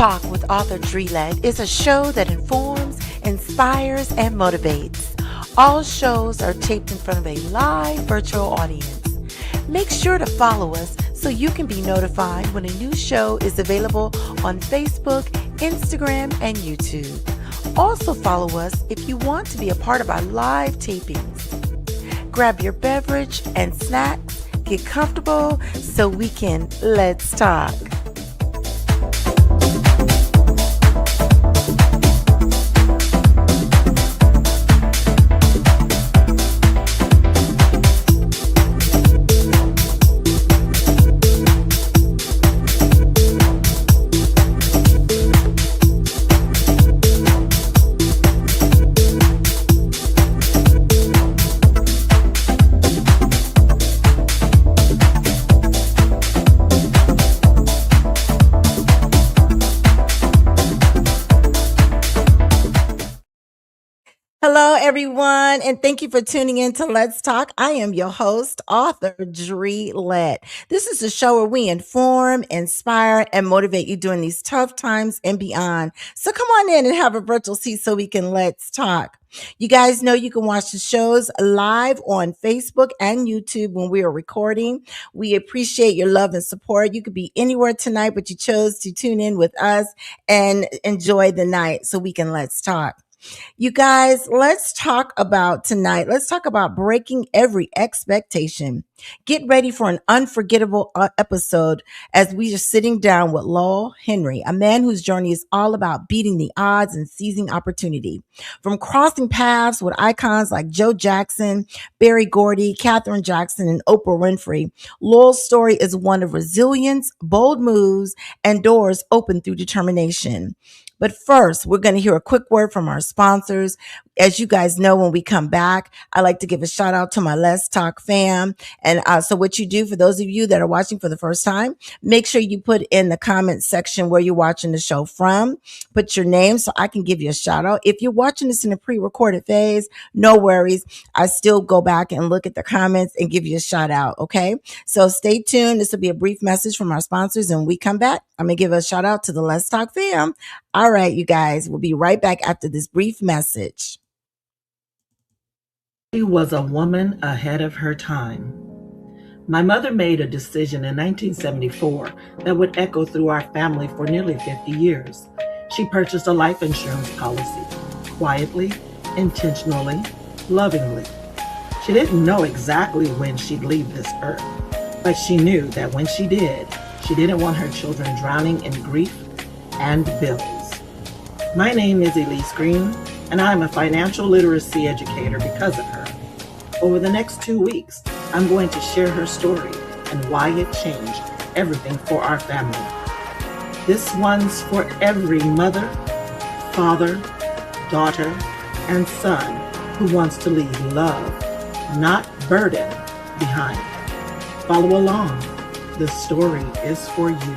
Talk with author Lett is a show that informs, inspires, and motivates. All shows are taped in front of a live virtual audience. Make sure to follow us so you can be notified when a new show is available on Facebook, Instagram, and YouTube. Also follow us if you want to be a part of our live tapings. Grab your beverage and snacks, get comfortable so we can let's talk. Hello, everyone, and thank you for tuning in to Let's Talk. I am your host, author Lett. This is a show where we inform, inspire, and motivate you during these tough times and beyond. So come on in and have a virtual seat so we can let's talk. You guys know you can watch the shows live on Facebook and YouTube when we are recording. We appreciate your love and support. You could be anywhere tonight, but you chose to tune in with us and enjoy the night so we can let's talk. You guys, let's talk about tonight. Let's talk about breaking every expectation. Get ready for an unforgettable episode as we are sitting down with Lowell Henry, a man whose journey is all about beating the odds and seizing opportunity. From crossing paths with icons like Joe Jackson, Gordy, Katherine Jackson, and Oprah Winfrey, Lowell's story is one of resilience, bold moves, and doors open through determination. But first, we're going to hear a quick word from our sponsors. As you guys know, when we come back, I like to give a shout out to my Let's Talk fam. And so what you do for those of you that are watching for the first time, make sure you put in the comment section where you're watching the show from. Put your name so I can give you a shout out. If you're watching this in a pre-recorded phase, no worries. I still go back and look at the comments and give you a shout out. Okay. So stay tuned. This will be a brief message from our sponsors. And when we come back, I'm going to give a shout out to the Let's Talk fam. All right, you guys, we'll be right back after this brief message. She was a woman ahead of her time. My mother made a decision in 1974 that would echo through our family for nearly 50 years. She purchased a life insurance policy, quietly, intentionally, lovingly. She didn't know exactly when she'd leave this earth, but she knew that when she did, she didn't want her children drowning in grief and bills. My name is Elise Green, and I'm a financial literacy educator because of her. Over the next 2 weeks, I'm going to share her story and why it changed everything for our family. This one's for every mother, father, daughter, and son who wants to leave love, not burden, behind. Follow along. The story is for you.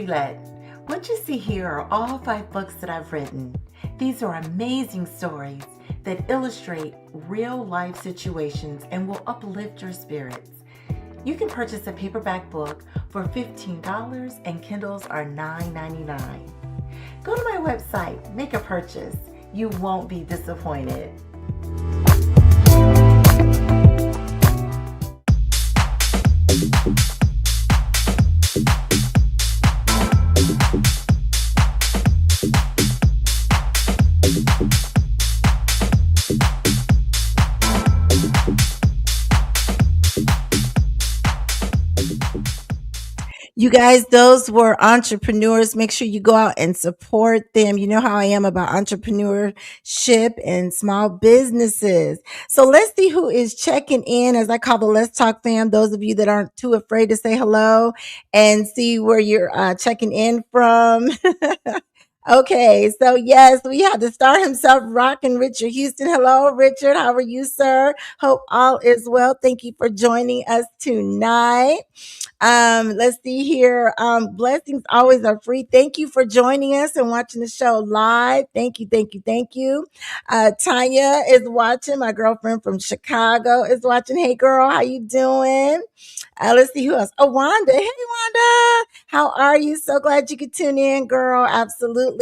Dree Lett. What you see here are all 5 books that I've written. These are amazing stories that illustrate real life situations and will uplift your spirits. You can purchase a paperback book for $15 and Kindles are $9.99. Go to my website, make a purchase. You won't be disappointed. You guys, those were entrepreneurs. Make sure you go out and support them. You know how I am about entrepreneurship and small businesses. So let's see who is checking in, as I call the Let's Talk fam. Those of you that aren't too afraid to say hello and see where you're checking in from. Okay, so yes, we have the star himself, rocking Richard Houston. Hello, Richard. How are you, sir? Hope all is well. Thank you for joining us tonight. Let's see here. Blessings always are free. Thank you for joining us and watching the show live. Thank you, thank you, thank you. Tanya is watching. My girlfriend from Chicago is watching. Hey, girl, how you doing? Let's see who else. Oh, Wanda. Hey, Wanda. How are you? So glad you could tune in, girl. Absolutely.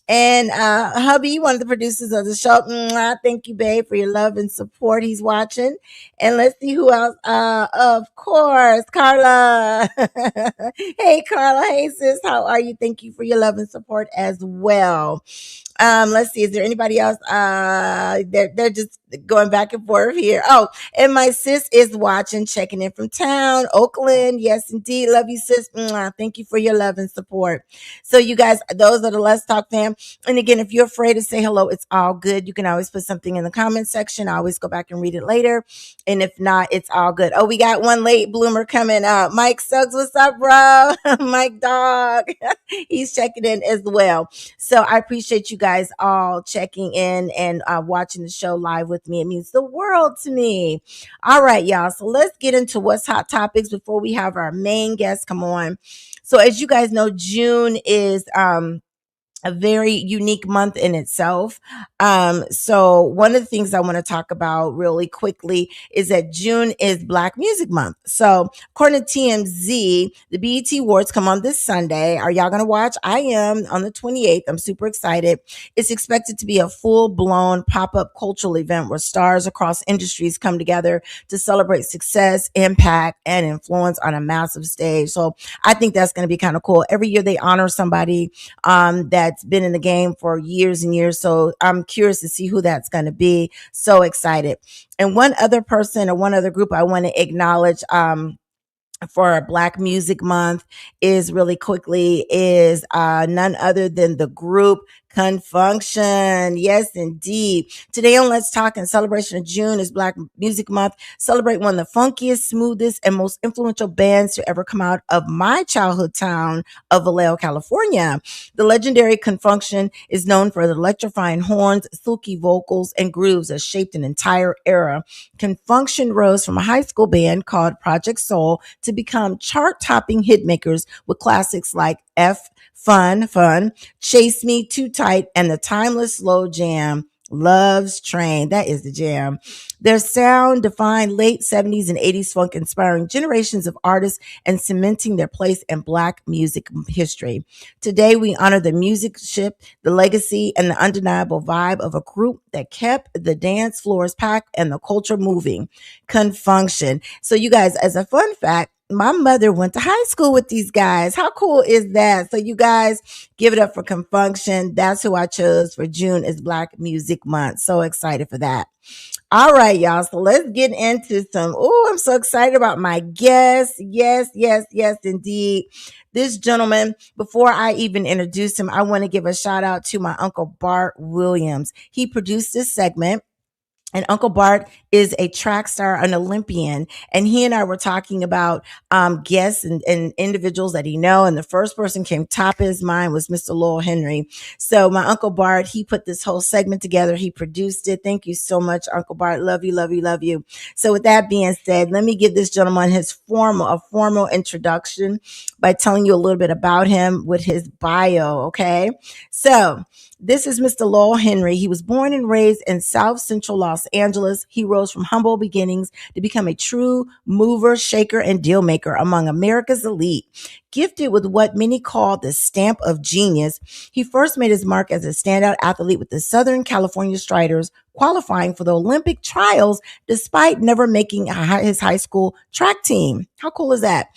And hubby, one of the producers of the show. Thank you, babe, for your love and support. He's watching. And let's see who else. Of course, Carla. Hey, Carla. Hey, sis. How are you? Thank you for your love and support as well. Let's see. Is there anybody else? They're just going back and forth here. Oh, and my sis is watching, checking in from town, Oakland. Yes, indeed. Love you, sis. Thank you for your love and support. So, you guys, those are the Let's Talk fam. And again, if you're afraid to say hello, it's all good. You can always put something in the comment section. I always go back and read it later. And if not, it's all good. Oh, we got one late bloomer coming up. Mike Suggs, what's up, bro? Mike Dog. He's checking in as well. So I appreciate you guys all checking in and watching the show live with me. It means the world to me. All right, y'all. So let's get into what's hot topics before we have our main guest come on. So as you guys know, June is a very unique month in itself. So one of the things I want to talk about really quickly is that June is Black Music Month. So according to TMZ, the BET Awards come on this Sunday. Are y'all going to watch? I am on the 28th. I'm super excited. It's expected to be a full-blown pop-up cultural event where stars across industries come together to celebrate success, impact, and influence on a massive stage. So I think that's going to be kind of cool. Every year they honor somebody that's been in the game for years and years. So I'm curious to see who that's going to be. So excited. And one other person or one other group I want to acknowledge for Black Music Month is really quickly is none other than the group Confunction. Yes, indeed. Today on Let's Talk, in celebration of June is Black Music Month. Celebrate one of the funkiest, smoothest, and most influential bands to ever come out of my childhood town of Vallejo, California. The legendary Confunction is known for the electrifying horns, silky vocals, and grooves that shaped an entire era. Confunction rose from a high school band called Project Soul to become chart-topping hitmakers with classics like Fun, Chase Me, Too Tight, and the timeless slow jam, Love's Train. That is the jam. Their sound defined late 70s and 80s funk, inspiring generations of artists and cementing their place in Black music history. Today, we honor the musicianship, the legacy, and the undeniable vibe of a group that kept the dance floors packed and the culture moving. Confunction. So, you guys, as a fun fact, my mother went to high school with these guys. How cool is that? So you guys give it up for Confunction. That's who I chose for June is Black Music Month. So excited for that. All right, y'all. So let's get into some. Oh, I'm so excited about my guest. Yes, yes, yes, indeed. This gentleman, before I even introduce him, I want to give a shout out to my uncle Bart Williams. He produced this segment. And Uncle Bart is a track star, an Olympian, and he and I were talking about guests and individuals that he know. And the first person came top of his mind was Mr. Lowell Henry. So my Uncle Bart, he put this whole segment together. He produced it. Thank you so much, Uncle Bart. Love you, love you, love you. So with that being said, let me give this gentleman a formal introduction by telling you a little bit about him with his bio. Okay, so this is Mr. Lowell Henry. He was born and raised in South Central Los Angeles. He rose from humble beginnings to become a true mover, shaker, and deal maker among America's elite. Gifted with what many call the stamp of genius, he first made his mark as a standout athlete with the Southern California Striders, qualifying for the Olympic trials despite never making his high school track team. How cool is that?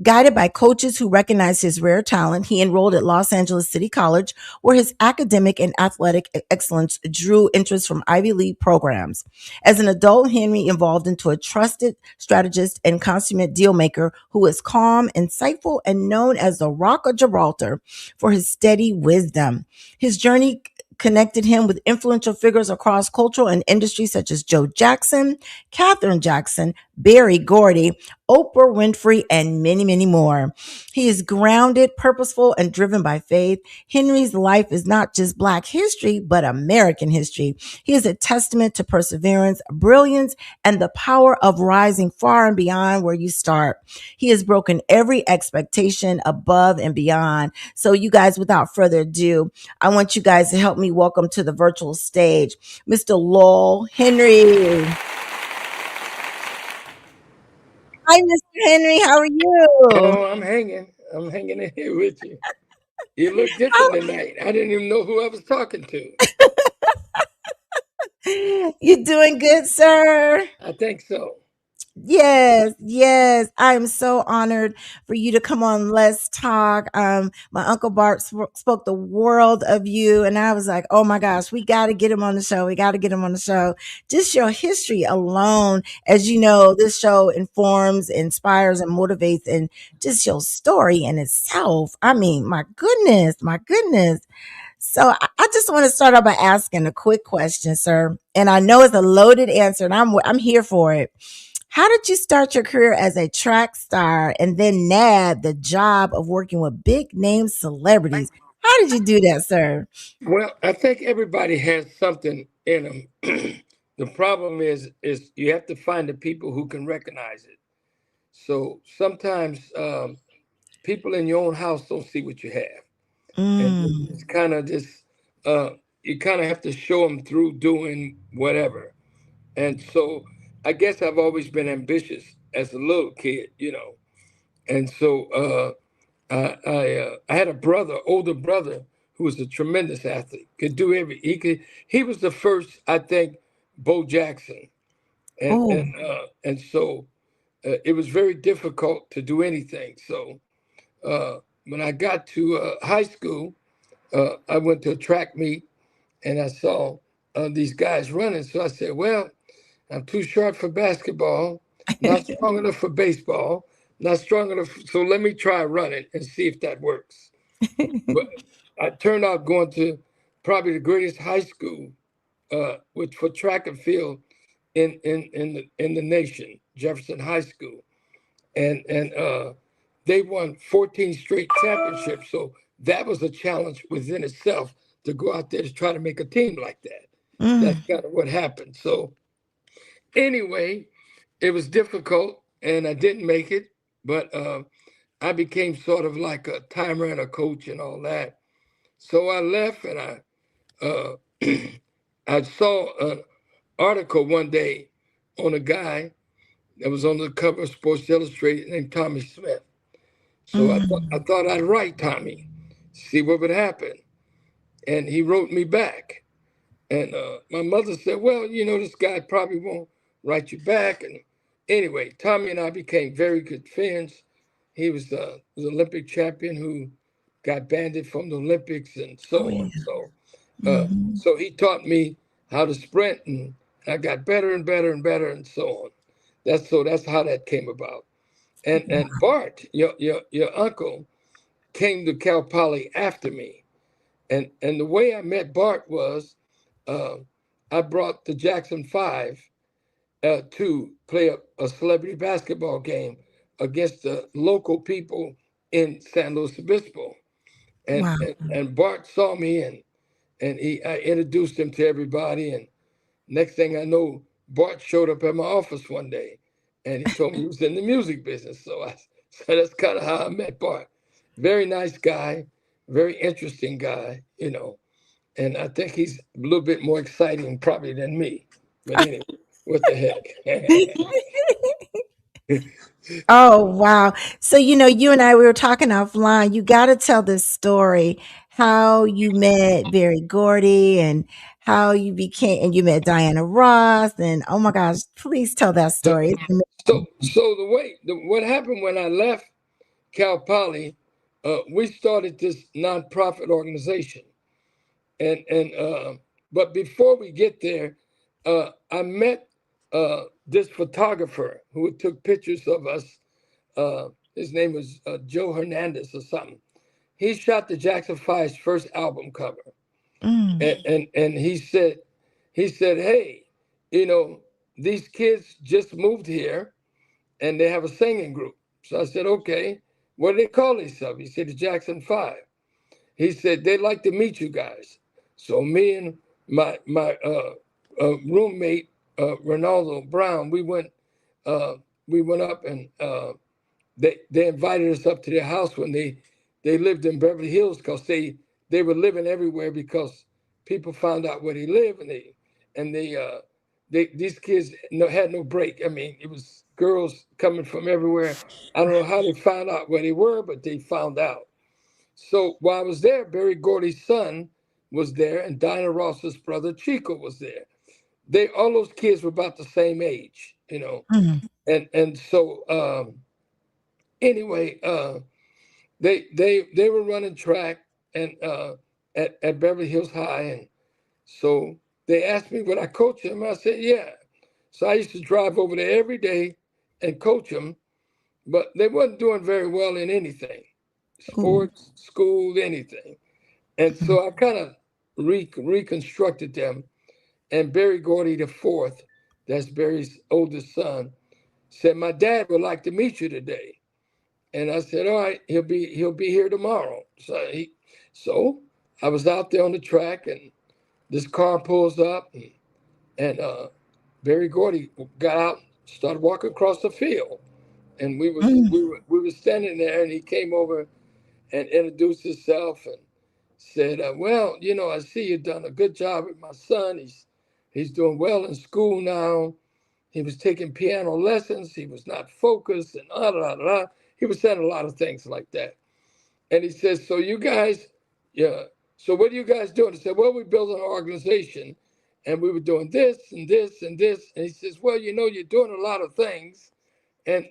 Guided by coaches who recognized his rare talent, he enrolled at Los Angeles City College, where his academic and athletic excellence drew interest from Ivy League programs. As an adult, Henry evolved into a trusted strategist and consummate dealmaker who is calm, insightful, and known as the Rock of Gibraltar for his steady wisdom. His journey connected him with influential figures across cultural and industry such as Joe Jackson, Katherine Jackson, Barry Gordy, Oprah Winfrey, and many, many more. He is grounded, purposeful, and driven by faith. Henry's life is not just Black history, but American history. He is a testament to perseverance, brilliance, and the power of rising far and beyond where you start. He has broken every expectation above and beyond. So, you guys, without further ado, I want you guys to help me welcome to the virtual stage Mr. Lowell Henry. Hi, Mr. Henry. How are you? Oh, I'm hanging. I'm hanging in here with you. You look different tonight. I didn't even know who I was talking to. You doing good, sir? I think so. Yes, yes. I am so honored for you to come on Let's Talk. My Uncle Bart spoke the world of you, and I was like, oh my gosh, we got to get him on the show. We got to get him on the show. Just your history alone, as you know, this show informs, inspires, and motivates, and just your story in itself. I mean, my goodness, my goodness. So I just want to start off by asking a quick question, sir. And I know it's a loaded answer, and I'm here for it. How did you start your career as a track star and then nab the job of working with big name celebrities? How did you do that, sir? Well, I think everybody has something in them. The problem is you have to find the people who can recognize it. So sometimes people in your own house don't see what you have, and it's Mm, kind of just uh, you kind of have to show them through doing whatever. And so I guess I've always been ambitious as a little kid. And so I had a brother, older brother, who was a tremendous athlete. Could do every he could. He was the first, I think, Bo Jackson, and oh, so it was very difficult to do anything. So when I got to high school, I went to a track meet and I saw these guys running. So I said, well, I'm too short for basketball, not strong enough for baseball, not strong enough. So let me try running and see if that works. But I turned out going to probably the greatest high school with for track and field in the nation, Jefferson High School, and they won 14 straight championships. So that was a challenge within itself to go out there to try to make a team like that. That's mm, kind of what happened. So anyway, it was difficult and I didn't make it, but I became sort of like a timer and a coach and all that. So I left and uh, I saw an article one day on a guy that was on the cover of Sports Illustrated named Tommy Smith. So I mm. thought I'd write Tommy, see what would happen. And he wrote me back. And my mother said, well, this guy probably won't write you back. And anyway, Tommy and I became very good friends. He was an Olympic champion who got banned from the Olympics and so Oh, on. yeah. Mhm. So he taught me how to sprint, and I got better and better and better and so on. That's how that came about. And Bart, your uncle, came to Cal Poly after me, and the way I met Bart was. Uh, I brought the Jackson Five to play a celebrity basketball game against the local people in San Luis Obispo. Wow. And Bart saw me, and I introduced him to everybody. And next thing I know, Bart showed up at my office one day, and he told me he was in the music business. So that's kind of how I met Bart. Very nice guy, very interesting guy, and I think he's a little bit more exciting probably than me. But anyway, what the heck? Oh, wow. So, you and I, we were talking offline. You got to tell this story how you met Barry Gordy and how you became, and you met Diana Ross. And oh my gosh, please tell that so, story. It's amazing. so what happened when I left Cal Poly? We started this nonprofit organization, and but before we get there, I met this photographer who took pictures of us. His name was Joe Hernandez or something. He shot the Jackson Five's first album cover, Mm, and he said, hey, you know, these kids just moved here, and they have a singing group. So I said, okay, what do they call themselves? He said the Jackson Five. He said they'd like to meet you guys. So me and my roommate Ronaldo Brown, uh, we went up, and they invited us up to their house when they lived in Beverly Hills, because they were living everywhere because people found out where they live, and these kids had no break. I mean, it was girls coming from everywhere. I don't know how they found out where they were, but they found out. So while I was there, Barry Gordy's son was there, and Dinah Ross's brother Chico was there. All those kids were about the same age. mm, And so anyway, they were running track and at Beverly Hills High, and so they asked me would I coach them. I said yeah. So I used to drive over there every day and coach them, but they wasn't doing very well in anything, ooh, sports, school, anything. And mm, so I kind of reconstructed them. And Barry Gordy the fourth, that's Barry's oldest son, said my dad would like to meet you today. And I said, all right, he'll be here tomorrow. So I was out there on the track, and this car pulls up, and Barry Gordy got out, started walking across the field, and mm, we were standing there, and he came over and introduced himself and said, well, I see you've done a good job with my son. He's doing well in school now. He was taking piano lessons. He was not focused, and he was saying a lot of things like that. And he says, so you guys, yeah, so what are you guys doing? I said, well, we built an organization, and we were doing this and this and this. And he says, well, you're doing a lot of things. And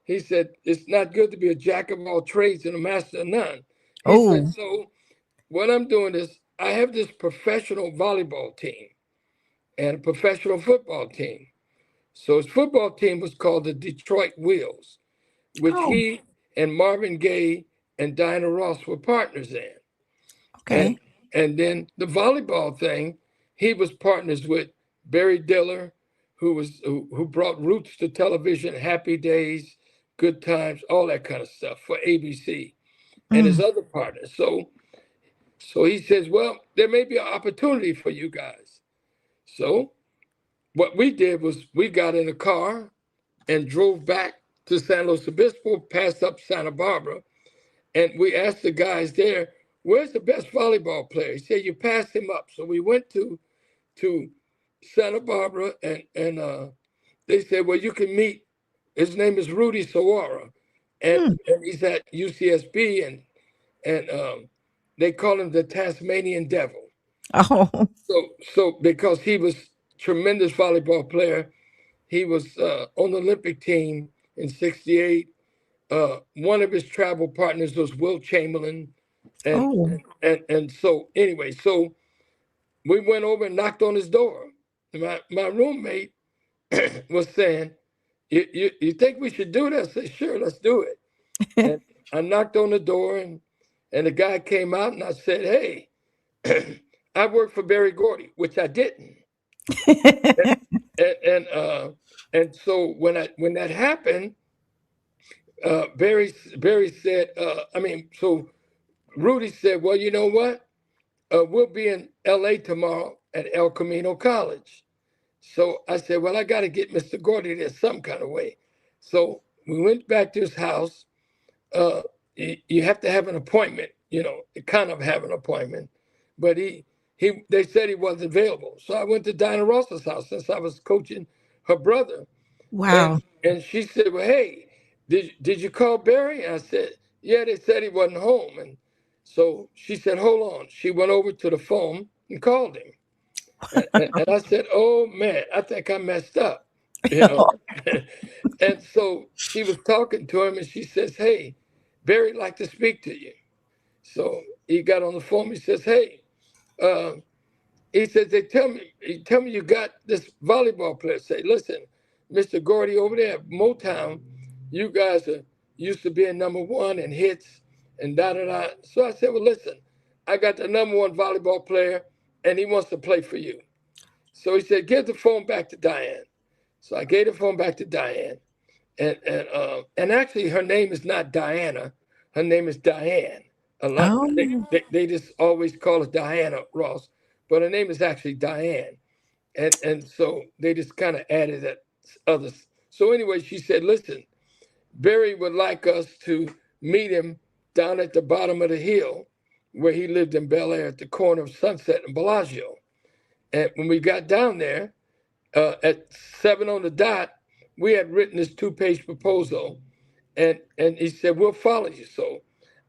he said, it's not good to be a jack of all trades and a master of none. He said, oh, so what I'm doing is I have this professional volleyball team and a professional football team. So his football team was called the Detroit Wheels, which oh, he and Marvin Gaye and Dinah Ross were partners in. And okay. and then the volleyball thing, he was partners with Barry Diller, who brought Roots to television, Happy Days, Good Times, all that kind of stuff for ABC, and his Mm, other partners. So he says, well, there may be an opportunity for you guys. So what we did was we got in a car and drove back to San Luis Obispo, passed up Santa Barbara, and we asked the guys there, where's the best volleyball player? He said, you passed him up. So we went to Santa Barbara, and they said, well, you can meet. His name is Rudy Sawara, and, mm, and he's at UCSB, and they call him the Tasmanian Devil. oh, So because he was tremendous volleyball player, he was on the Olympic team in '68. One of his travel partners was Will Chamberlain, and oh, and so anyway, so we went over and knocked on his door. My roommate was saying, "You think we should do this?" I said, "Sure, let's do it." And I knocked on the door, and the guy came out, and I said, "Hey, I worked for Barry Gordy, which I didn't. And and so when that happened, Barry said, so Rudy said, well, you know what? We'll be in L.A. tomorrow at El Camino College. So I said, well, I got to get Mr. Gordy there some kind of way. So we went back to his house. uh, you have to have an appointment, kind of have an appointment. But they said he wasn't available. So I went to Dinah Ross's house since I was coaching her brother. Wow. And she said, well, hey, did you call Barry? And I said, yeah, they said he wasn't home. And so she said, hold on. She went over to the phone and called him. And I said, oh, man, I think I messed up, you know. And so she was talking to him and she says, hey, Barry'd like to speak to you. So he got on the phone. He says, hey, uh, he says, tell me you got this volleyball player. Say, listen, Mr. Gordy over there at Motown, you guys are used to being number one in hits and da da da. So I said, well, listen, I got the number one volleyball player and he wants to play for you. So he said, give the phone back to Diane. So I gave the phone back to Diane. And actually, her name is not Diana. Her name is Diane. A lot Oh. they just always call her Diana Ross, but her name is actually Diane. And so they just kind of added that others. So anyway, she said, listen, Barry would like us to meet him down at the bottom of the hill where he lived in Bel Air at the corner of Sunset and Bellagio. And when we got down there at 7 on the dot, we had written this 2-page proposal, and he said, we'll follow you. So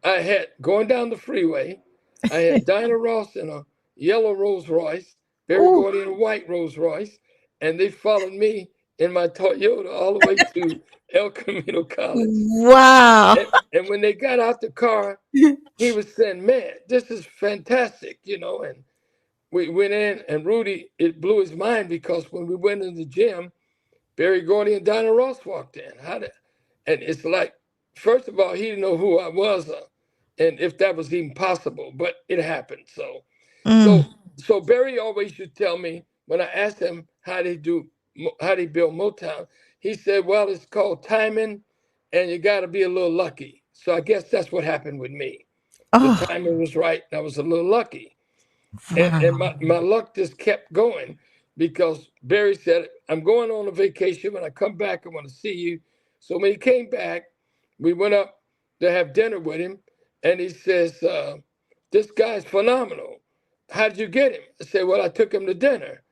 I had, going down the freeway, I had Dinah Ross in a yellow Rolls Royce, Barry Ooh. Gordy in a white Rolls Royce, and they followed me in my Toyota all the way to El Camino College. Wow. And when they got out the car, he was saying, man, this is fantastic, and we went in, and Rudy, it blew his mind because when we went in the gym, Barry Gordy and Dinah Ross walked in. And it's like, first of all, he didn't know who I was, and if that was even possible, but it happened. So, so, Mm. so Barry always used to tell me when I asked him how they build Motown, he said, "Well, it's called timing, and you got to be a little lucky." So I guess that's what happened with me. The Oh, timing was right. And I was a little lucky. And wow. my luck just kept going because Barry said, I'm going on a vacation. When I come back, I want to see you. So when he came back, we went up to have dinner with him. And he says, this guy's phenomenal. How did you get him? I said, well, I took him to dinner.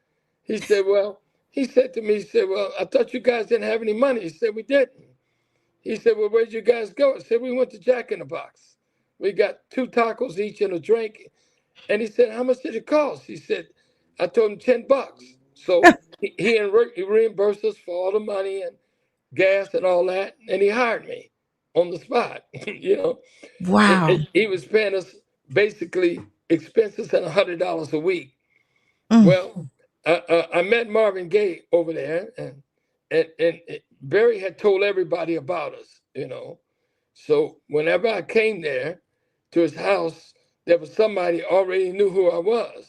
He said, well, he said to me, he said, well, I thought you guys didn't have any money. He said, we didn't. He said, well, where'd you guys go? I said, we went to Jack in the Box. We got 2 tacos each and a drink. And he said, how much did it cost? He said, I told him $10. So he reimbursed us for all the money and gas and all that. And he hired me on the spot. Wow. He was paying us basically expenses at $100 a week. Mm. Well, I met Marvin Gaye over there, and Barry had told everybody about us. So whenever I came there to his house, there was somebody already knew who I was.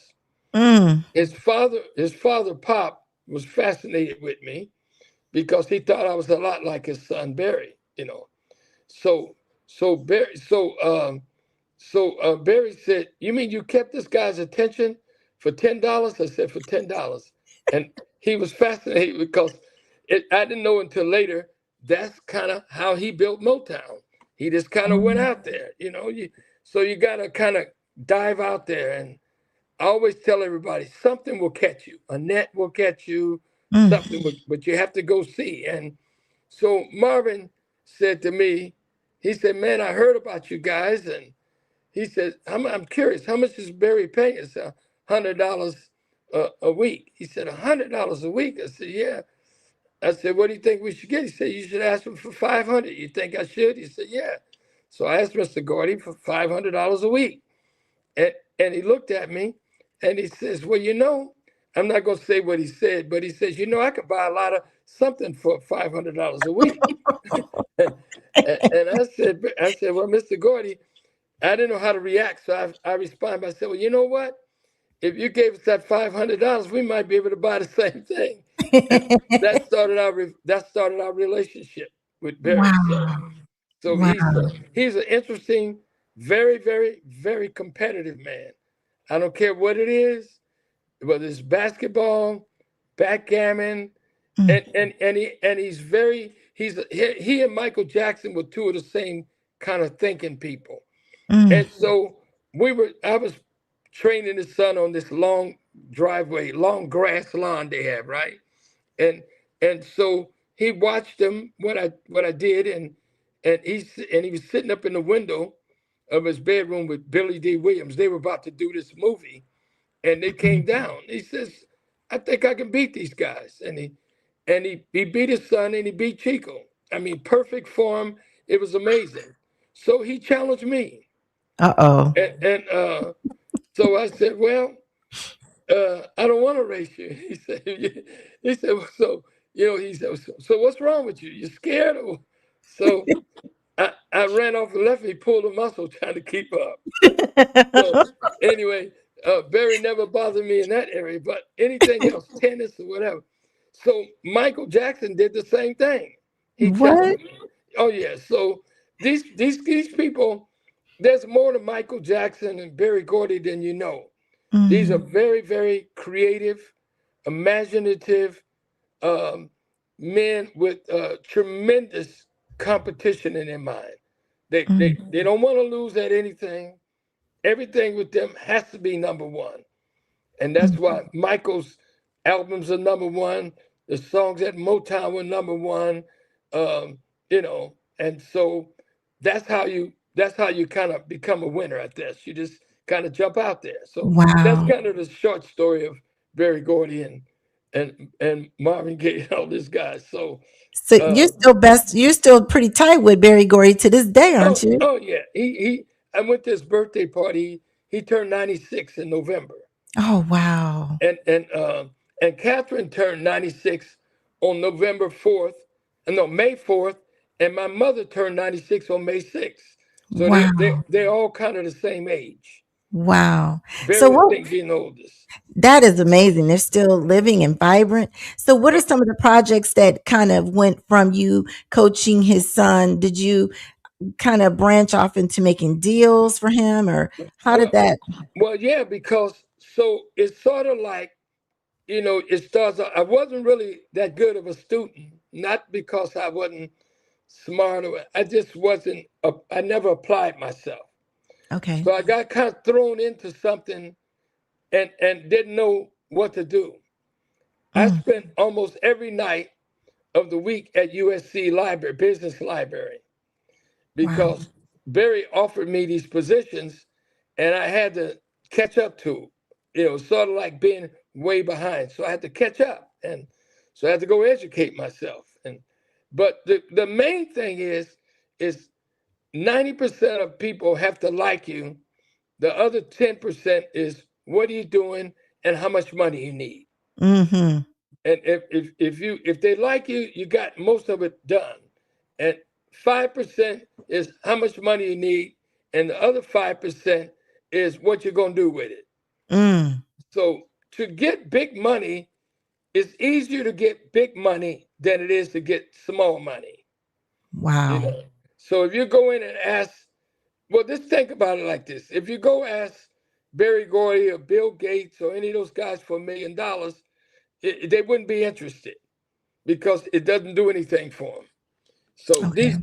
Mm. His father, Pop, was fascinated with me because he thought I was a lot like his son Barry. So so Barry Barry said, "You mean you kept this guy's attention for $10?" I said, "For $10." And he was fascinated because I didn't know until later that's kind of how he built Motown. He just kind of went out there. So you got to kind of dive out there. And I always tell everybody something will catch you. A net will catch you, Mm. but you have to go see. And so Marvin said to me, he said, man, I heard about you guys. And he said, I'm curious, how much is Barry paying us? $100 a week. He said, $100 a week? I said, yeah. I said, what do you think we should get? He said, you should ask him for $500. You think I should? He said, yeah. So I asked Mr. Gordy for $500 a week. And he looked at me and he says, well, I'm not going to say what he said, but he says, I could buy a lot of something for $500 a week. And I said, well, Mr. Gordy, I didn't know how to react. So I responded by saying, well, you know what? if you gave us that $500, we might be able to buy the same thing. And that started our relationship with Barry. So Wow. so Wow. he's an interesting, very, very, very competitive man. I don't care what it is, whether it's basketball, backgammon, Mm, and he and Michael Jackson were two of the same kind of thinking people. mm, And so I was training his son on this long driveway, long grass lawn they have, right? And and so he watched them what I did, and he was sitting up in the window of his bedroom with Billy D. Williams. They were about to do this movie, and they came down. He says, "I think I can beat these guys," and he beat his son and he beat Chico. I mean, perfect form. It was amazing. So he challenged me, uh-oh. and so I said, "Well, I don't want to race you." He said, "Well, so he said, so what's wrong with you? You scared?" So I ran off the left. He pulled a muscle trying to keep up. So anyway, Barry never bothered me in that area, but anything else, tennis or whatever. So Michael Jackson did the same thing. He What? challenged me. Oh yeah. So these people, there's more to Michael Jackson and Barry Gordy than you know. These are Mm, very, very creative, imaginative um, men with tremendous competition in their mind. They, mm, they, they don't want to lose at anything. Everything with them has to be number one. And that's mm. why Michael's albums are number one. The songs at Motown were number one. Um, and so that's how you kind of become a winner at this. You just kind of jump out there. So that's Wow. kind of the short story of Barry Gordy and Marvin Gaye and all these guys. So So uh, you're still pretty tight with Barry Gordy to this day, aren't oh you? oh yeah, he I went to his birthday party. He turned 96 in November. Oh, wow. And Catherine turned 96 on November 4th, no, May 4th, and my mother turned 96 on May 6th. So Wow. they're all kind of the same age. Wow. So Barry, I what think, being the oldest. that is amazing. They're still living and vibrant. So what are Uh, some of the projects that kind of went from you coaching his son? Did you kind of branch off into making deals for him, or how did well, that? well, yeah, because so it's sort of like, it starts. I wasn't really that good of a student, not because I wasn't smart, or I just wasn't. I never applied myself. Okay. So I got kind of thrown into something and didn't know what to do. I Mm, spent almost every night of the week at USC library, business library, wow. because Barry offered me these positions and I had to catch up to, sort of like being way behind. So I had to catch up. And so I had to go educate myself. But the main thing is 90% of people have to like you. The other 10% is what are you doing and how much money you need. Mm-hmm. And if they like you, you got most of it done. And 5% is how much money you need, and the other 5% is what you're gonna do with it. Mm, So to get big money, it's easier to get big money than it is to get small money. You wow. know. So if you go in and ask, well, just think about it like this: if you go ask Barry Gordy or Bill Gates or any of those guys for $1 million, they wouldn't be interested because it doesn't do anything for them. So Okay.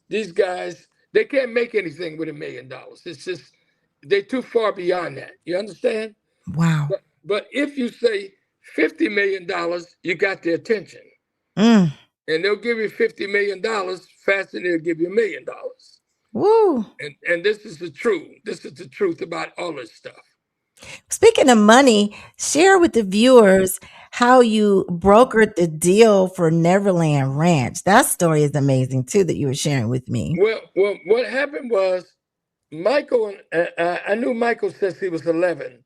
these guys, they can't make anything with $1 million. It's just they're too far beyond that. You understand? Wow. But if you say $50 million, you got their attention, Mm, and they'll give you $50 million faster than they'll give you $1 million. woo. And this is the truth. This is the truth about all this stuff. Speaking of money, share with the viewers how you brokered the deal for Neverland Ranch. That story is amazing too that you were sharing with me. Well, what happened was Michael. I knew Michael since he was 11,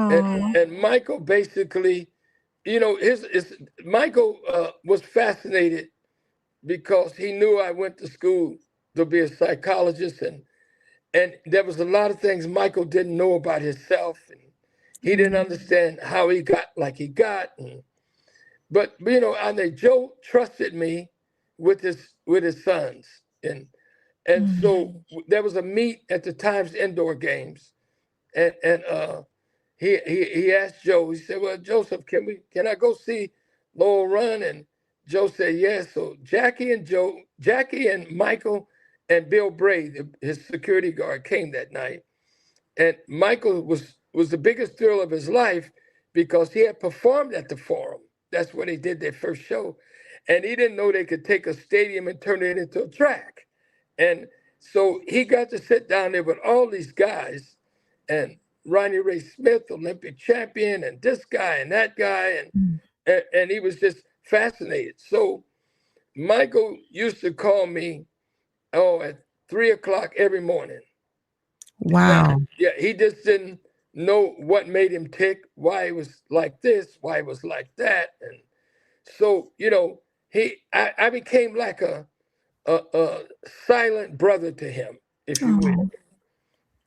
and Oh. and Michael basically, his Michael was fascinated because he knew I went to school to be a psychologist, and there was a lot of things Michael didn't know about himself, He didn't understand how he got like he got. But I think Joe trusted me with his sons, and so there was a meet at the Times indoor games, and he asked Joe. He said, "Well, Joseph, can I go see Lowell run?" And Joe said, "Yes." So Jackie and Michael and Bill Bray, his security guard, came that night, and Michael was the biggest thrill of his life because he had performed at the Forum. That's where they did their first show, and he didn't know they could take a stadium and turn it into a track, and so he got to sit down there with all these guys, and Ronnie Ray Smith, Olympic champion, and this guy and that guy, and he was just fascinated. So Michael used to call me, at 3 o'clock every morning. Wow. Yeah, he just didn't know what made him tick, why he was like this, why he was like that, and so I became like a silent brother to him, if you will,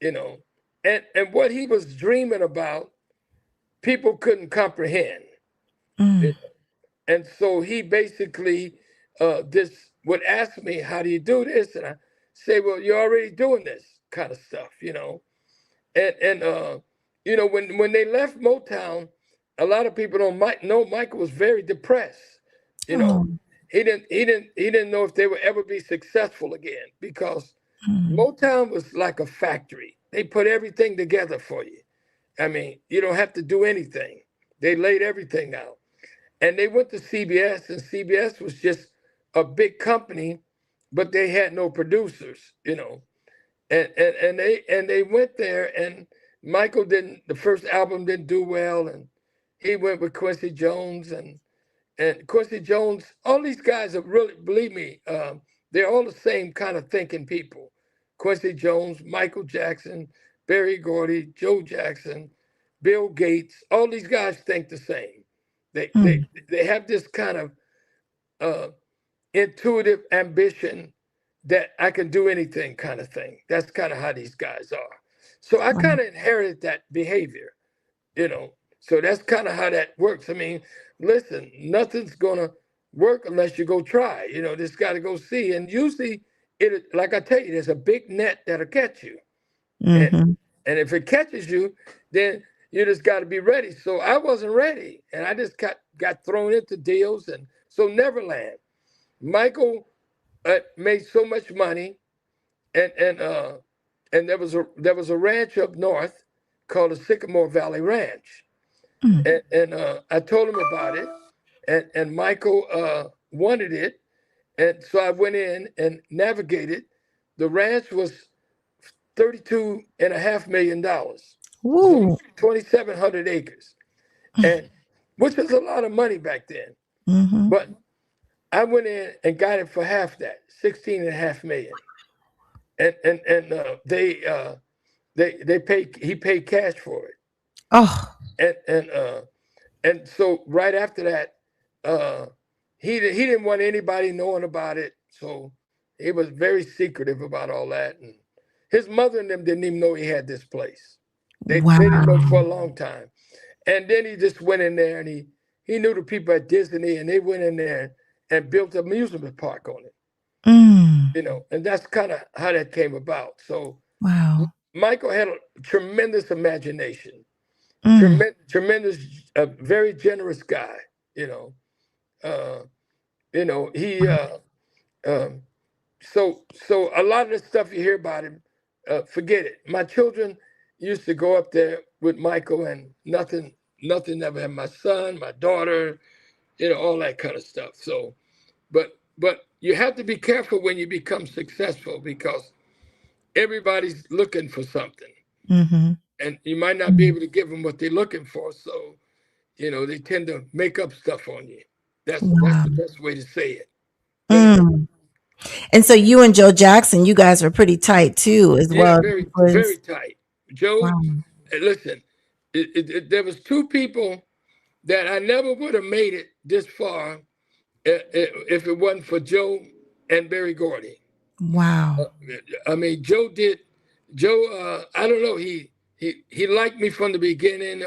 you know, and what he was dreaming about, people couldn't comprehend, Mm. and so he basically this would ask me, "How do you do this?" And I say, "Well, you're already doing this kind of stuff." And when they left Motown, a lot of people don't know Michael was very depressed. You know, Oh. he didn't know if they would ever be successful again because Mm. Motown was like a factory. They put everything together for you. I mean, you don't have to do anything. They laid everything out. And they went to CBS, and CBS was just a big company, but they had no producers. And they went there, and Michael didn't. The first album didn't do well, and he went with Quincy Jones, and Quincy Jones. All these guys are really, believe me, they're all the same kind of thinking people. Quincy Jones, Michael Jackson, Berry Gordy, Joe Jackson, Bill Gates. All these guys think the same. They they Mm. they have this kind of uh, intuitive ambition that I can do anything kind of thing. That's kind of how these guys are. So I Wow. kind of inherited that behavior, you know. So that's kind of how that works. I mean, listen, nothing's gonna work unless you go try. Just got to go see. And usually, like I tell you, there's a big net that'll catch you, and Mm-hmm. and if it catches you, then you just got to be ready. So I wasn't ready, and I just got thrown into deals. And so Neverland, Michael made so much money, and there was a ranch up north called the Sycamore Valley Ranch, Mm. and I told him about it, and Michael wanted it, and so I went in and navigated. The ranch was $32.5 million, Woo. 2,700 acres, and which was a lot of money back then. Mm-hmm. But I went in and got it for half that, 16.5 million, and they paid. He paid cash for it, Oh. and so right after that, uh, he didn't want anybody knowing about it, so he was very secretive about all that, and his mother and them didn't even know he had this place. They didn't know for Wow. a long time, and then he just went in there and he knew the people at Disney, and they went in there and built an amusement park on it. Mm. And that's kind of how that came about. So Wow. Michael had a tremendous imagination, Mm. tremendous, very generous guy. You know, uh, he. Um, so a lot of the stuff you hear about him, forget it. My children used to go up there with Michael, and nothing ever happened. My son, my daughter, all that kind of stuff. So, but you have to be careful when you become successful because everybody's looking for something, Mm-hmm. and you might not be Mm. able to give them what they're looking for. So, they tend to make up stuff on you. That's Wow. the best way to say it. Anyway, Mm. And so you and Joe Jackson, you guys are pretty tight too, as yeah, well. very very Was tight. Joe, wow. listen, there was two people that I never would have made it this far if it wasn't for Joe and Barry Gordy. Uh, Wow. I mean, Joe did. Joe, I don't know. he liked me from the beginning.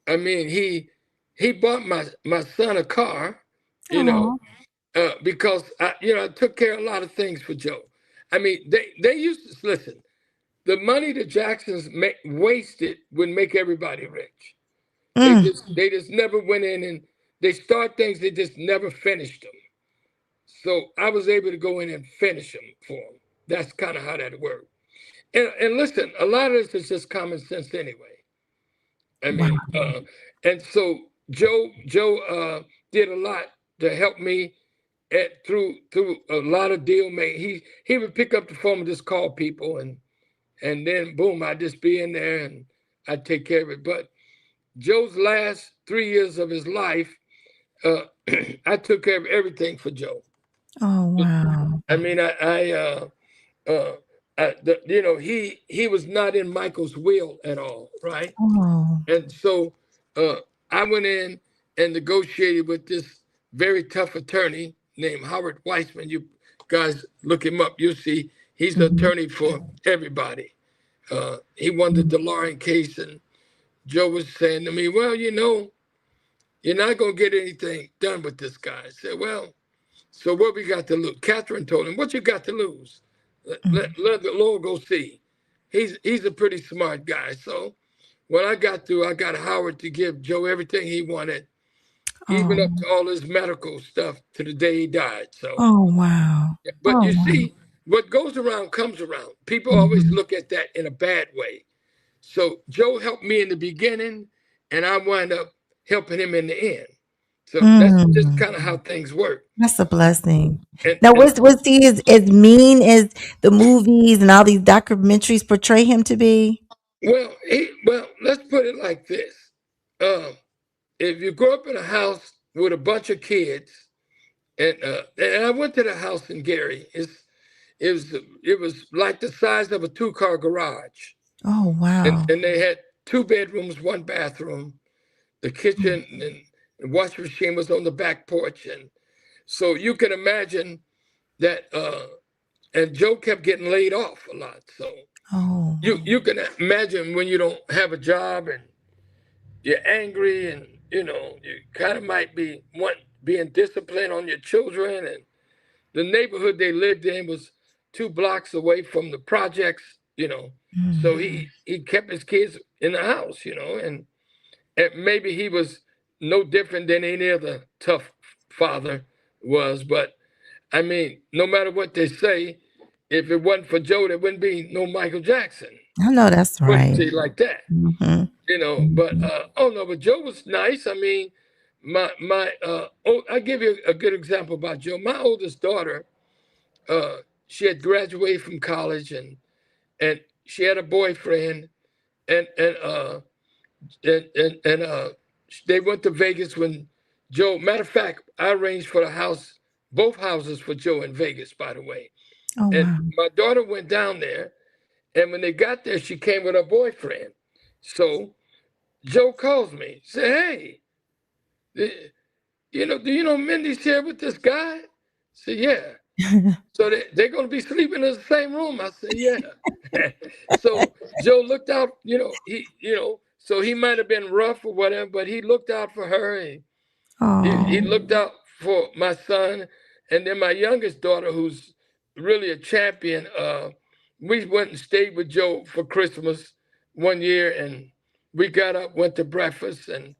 I mean, he bought my son a car, you know, Oh. because I took care of a lot of things for Joe. I mean, they used to listen. The money the Jacksons wasted would make everybody rich. Mm. They just never went in and they start things. They just never finished them. So I was able to go in and finish them for them. That's kind of how that worked. And listen, a lot of this is just common sense anyway. I mean, Wow. and so Joe did a lot to help me through a lot of deal making. He would pick up the phone and just call people, and then boom, I'd just be in there and I'd take care of it. But Joe's last 3 years of his life, I took care of everything for Joe. Oh, wow. I mean, uh, he was not in Michael's will at all, right? Oh. And so uh, I went in and negotiated with this very tough attorney named Howard Weissman. You guys look him up. You'll see he's an Mhm. attorney for everybody. He won the DeLorean case, and Joe was saying to me, "Well, you're not going to get anything done with this guy." I said, "Well, so what we got to lose?" Katherine told him, "What you got to lose? Mm. Let the Lord go see." He's a pretty smart guy. So when I got through, I got Howard to give Joe everything he wanted, even up Oh. to all his medical stuff to the day he died. So, Oh, wow. but Oh, you wow. see, what goes around comes around. People always Mhm. look at that in a bad way. So Joe helped me in the beginning, and I wound up helping him in the end. So that's just Mm. kind of how things work. That's a blessing. And Now, and was he as mean as the movies and all these documentaries portray him to be? well, let's put it like this: um, if you grow up in a house with a bunch of kids, and I went to the house in Gary, it was it was like the size of a two-car garage, Oh, and wow. and they had two bedrooms, one bathroom. The kitchen and the washing machine was on the back porch, and so you can imagine that. And Joe kept getting laid off a lot, so Oh. you can imagine when you don't have a job and you're angry, and you kind of might be being disciplined on your children, and the neighborhood they lived in was 2 blocks away from the projects, so Mm. he kept his kids in the house, and maybe he was no different than any other tough father was. But I mean, no matter what they say, if it wasn't for Joe, there wouldn't be no Michael Jackson. I know that's Put it right. to you like that, Mhm. But Mhm. oh no, but Joe was nice. I mean, I give you a good example about Joe. My oldest daughter, uh, she had graduated from college, and she had a boyfriend, and they went to Vegas when Joe. Matter of fact, I arranged for both houses for Joe in Vegas, by the way. Oh, And wow. my daughter went down there, and when they got there, she came with her boyfriend. So Joe calls me, say, "Hey, do you know Mindy's here with this guy?" I said, "Yeah." So they're going to be sleeping in the same room. I said, "Yeah." So Joe looked out, so he might have been rough or whatever, but he looked out for her. And he Oh. looked out for my son. And then my youngest daughter, who's really a champion, we went and stayed with Joe for Christmas one year. And we got up, went to breakfast. And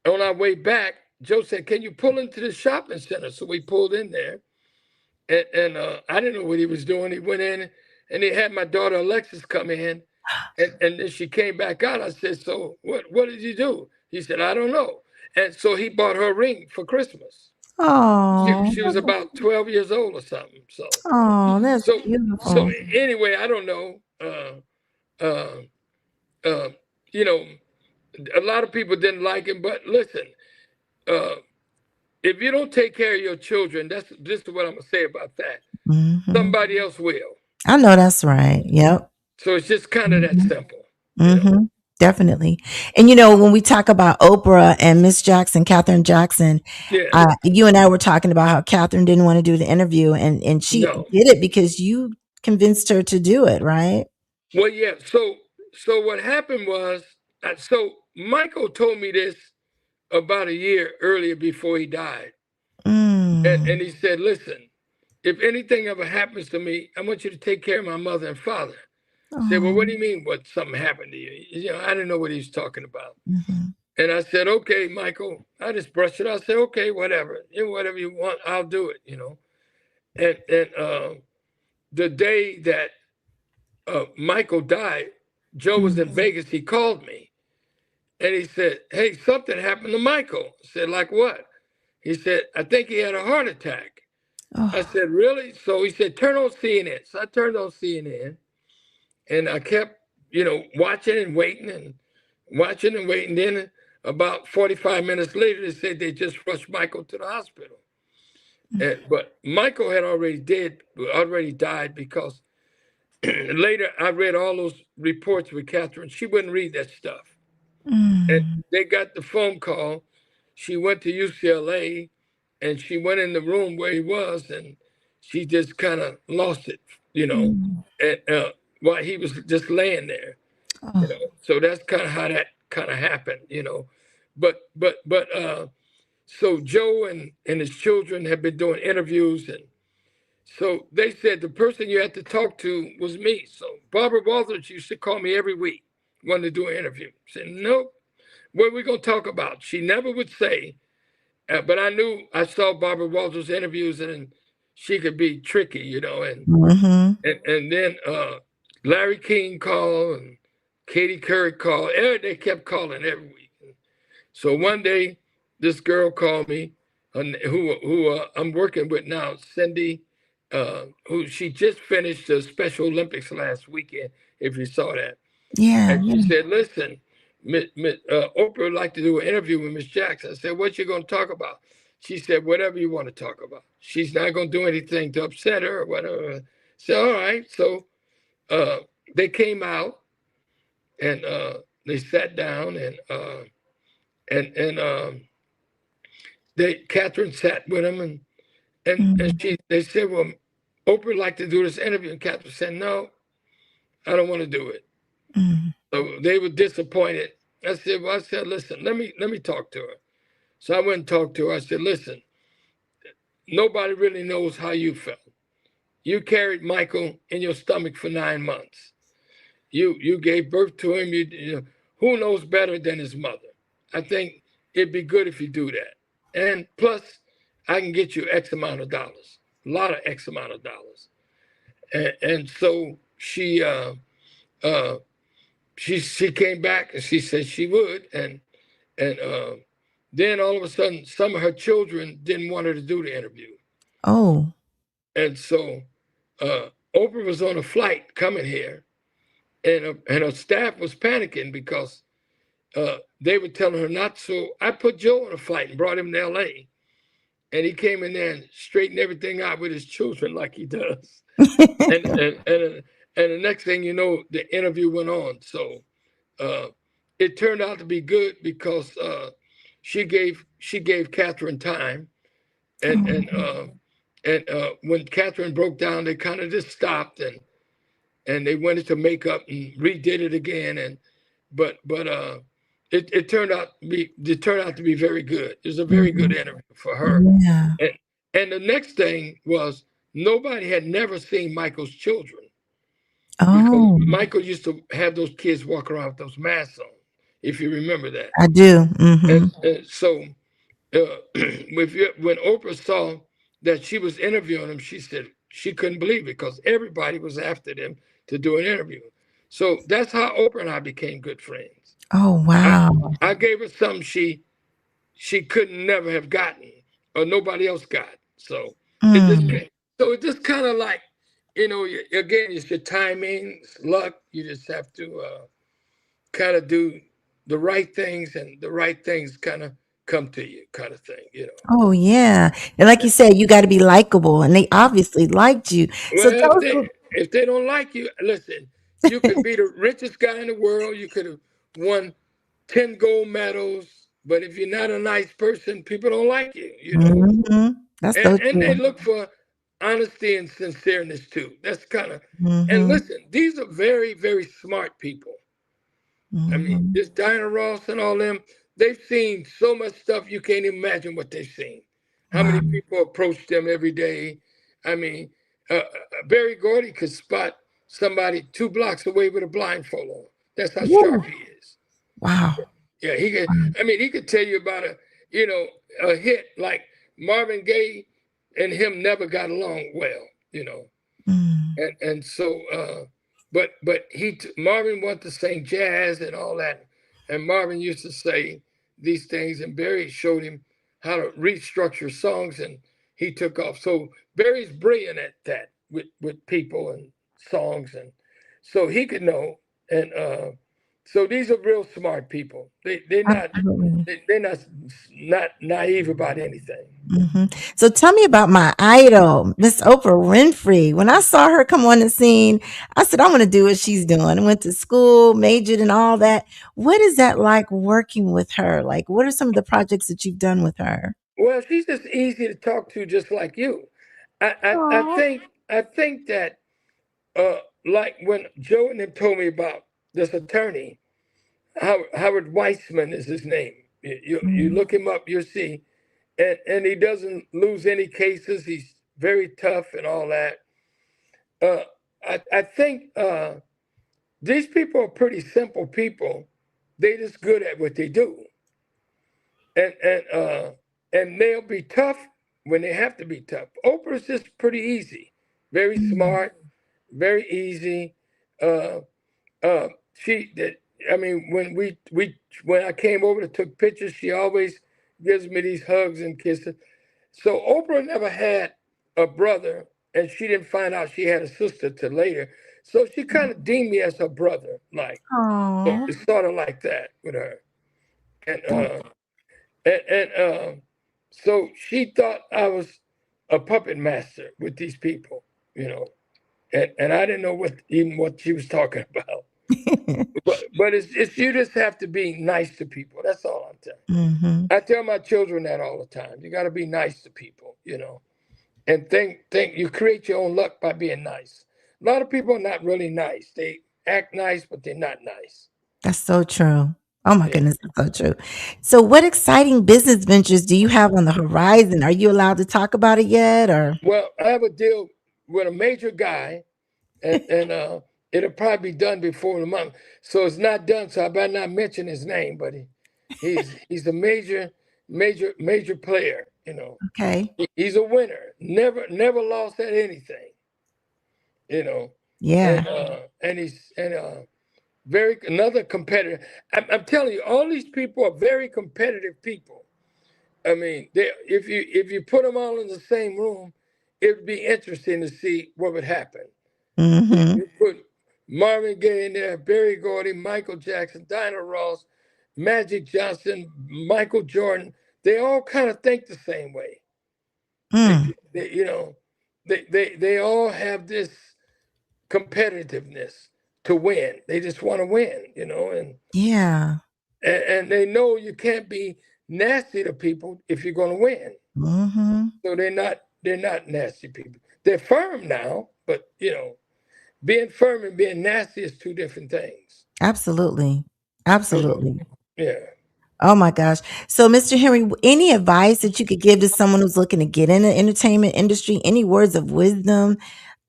on our way back, Joe said, "Can you pull into the shopping center?" So we pulled in there. And I didn't know what he was doing. He went in and he had my daughter Alexis come in, and then she came back out. I said, "So what did you do?" He said, "I don't know." And so he bought her a ring for Christmas. She was Oh. about 12 years old or something. So Oh, that's so so beautiful. anyway, I don't know. Uh, uh, you know, a lot of people didn't like him, but listen, uh, if you don't take care of your children, that's just what I'm gonna say about that. Mhm. Somebody else will. I know that's right. Yep. So it's just kind of that Mhm. simple. Mhm. Definitely. And when we talk about Oprah and Miss Jackson, Katherine Jackson, Yeah, you and I were talking about how Katherine didn't want to do the interview, and she no. did it because you convinced her to do it, right? Well, yeah. So what happened was, so Michael told me this about a year earlier before he died, and Mm. he said, "Listen, if anything ever happens to me, I want you to take care of my mother and father." I said, "Well, Oh. what do you mean? What something happened to you?" I didn't know what he was talking about, Mhm. and I said, "Okay, Michael." I just brushed it. I said, "Okay, whatever, whatever you want, I'll do it." And the day that Michael died, Joe was in Mm. Vegas. He called me and he said, "Hey, something happened to Michael." I said, "Like what?" He said, "I think he had a heart attack." I Oh. said, "Really?" So he said, "Turn on CNN." So I turned on CNN and I kept, watching and waiting and watching and waiting. Then about 45 minutes later, they said they just rushed Michael to the hospital. But Michael had already died because later I read all those reports with Catherine. She wouldn't read that stuff. And Mm. they got the phone call. She went to UCLA and she went in the room where he was and she just kind of lost it. Mm. And while he was just laying there, you Oh. know. So that's kind of how that kind of happened. But so Joe and his children have been doing interviews, and so they said the person you had to talk to was me. So Barbara Walters used to call me every week, wanted to do an interview. I said, nope, what are we going to talk about? She never would say, but I knew I saw Barbara Walters interviews and she could be tricky. And Mhm. and, and then Larry King called and Katie Curry called. They kept calling every week. So one day, this girl called me, who I'm working with now, Cindy, who she just finished the Special Olympics last weekend. If you saw that, Yeah, and she yeah. said, "Listen, Oprah would like to do an interview with Miss Jackson." I said, "What you going to talk about?" She said, "Whatever you want to talk about. She's not going to do anything to upset her or whatever." So all right, so uh, they came out and they sat down and Catherine sat with him and Mm. they said, "Well, Oprah would like to do this interview," and Catherine said, "No, I don't want to do it." Mm. So they were disappointed. I said, "Listen, let me talk to her." So I went and talked to her. I said, "Listen, nobody really knows how you felt. You carried Michael in your stomach for 9 months. You gave birth to him. Who knows better than his mother? I think it'd be good if you do that. And plus, I can get you X amount of dollars, a lot of X amount of dollars." And so uh, she came back and she said she would, and then all of a sudden, some of her children didn't want her to do the interview, Oh. and so Oprah was on a flight coming here, and her staff was panicking because they were telling her not. So I put Joe on a flight and brought him to L.A. And he came in there and straightened everything out with his children like he does. And and and, and the next thing you know, the interview went on. So uh, it turned out to be good because she gave Catherine time, and Oh. and uh, and when Catherine broke down, they kind of just stopped and they went into makeup and redid it again. But it turned out to be very good. It was a very good Mhm. interview for her. Yeah. And and the next thing was nobody had never seen Michael's children because Oh, Michael used to have those kids walk around with those masks on, if you remember that. I do. And, Mhm. and so when Oprah saw that she was interviewing him, she said she couldn't believe it because everybody was after them to do an interview. So that's how Oprah and I became good friends. Oh, I wow. I gave her something she could never have gotten or nobody else got. So it just Mm. it just kind of like again, it's your timing, it's luck. You just have to kind of do the right things, and the right things kind of come to you, kind of thing. Oh, yeah. And like you said, you gotta be likable, and they obviously liked you. So Well, tell us a if they don't like you, listen. You could be the richest guy in the world. You could have won 10 gold medals, but if you're not a nice person, people don't like you. Mhm. That's And so and they true. look for honesty and sincereness too. That's kind of, and Mhm. listen, these are very, very smart people. I mean, Mhm. this Diana Ross and all them, they've seen so much stuff you can't imagine what they've seen. How Wow. many people approach them every day? I mean, Barry Gordy could spot somebody 2 blocks away with a blindfold on. That's how Woo. sharp he is. Wow. Yeah, he could. Wow. I mean, he could tell you about you know, a hit like Marvin Gaye and him never got along well. Mm. And so but Marvin wanted to sing jazz and all that, and Marvin used to say these things, and Barry showed him how to restructure songs, and he took off. So Barry's brilliant at that with people and songs, and so he could know. And so these are real smart people. They're not Absolutely. they're not naive about anything. Mhm. So tell me about my idol, Miss Oprah Winfrey. When I saw her come on the scene, I said, I want to do what she's doing. I went to school, majored and all that. What is that like working with her? Like, what are some of the projects that you've done with her? Well, she's just easy to talk to, just like you. Aw. I think that like when Joe and them told me about this attorney, Howard Weissman is his name. You Mm. look him up, you'll see, and he doesn't lose any cases. He's very tough and all that. Uh, I think these people are pretty simple people. They just good at what they do, and and uh, and they'll be tough when they have to be tough. Oprah's just pretty easy, very Mm. smart, very easy. Uh, she did. I mean, when I came over to took pictures, she always gives me these hugs and kisses. So Oprah never had a brother, and she didn't find out she had a sister till later. So she kind of deemed me as her brother, like. So Aw. it's sort of like that with her, and That- so she thought I was a puppet master with these people, you know, and I didn't know what she was talking about. But it's you just have to be nice to people. That's all I'm telling. Mhm. I tell my children that all the time. You got to be nice to people, and think you create your own luck by being nice. A lot of people are not really nice. They act nice, but they're not nice. That's so true. Oh my Yeah. goodness, that's so true. So what exciting business ventures do you have on the horizon? Are you allowed to talk about it yet or? Well, I have a deal with a major guy, and it'll probably be done before the month. So it's not done. So I better not mention his name, but he's a major player. Okay. He's a winner. Never lost at anything. You know, Yeah. and he's and very another competitor. I'm telling you, all these people are very competitive people. I mean, if you put them all in the same room, it would be interesting to see what would happen. Mhm. You put Marvin Gaye in there, Barry Gordy, Michael Jackson, Diana Ross, Magic Johnson, Michael Jordan. They all kind of think the same way. They, Mm. they they all have this competitiveness to win. They just want to win, Yeah. and they know you can't be nasty to people if you're going to win. Mhm. So they're not nasty people. They're firm now, but being firm and being nasty is two different things. Absolutely. So Absolutely. yeah. Oh my gosh. So Mr. Henry, any advice that you could give to someone who's looking to get in the entertainment industry? Any words of wisdom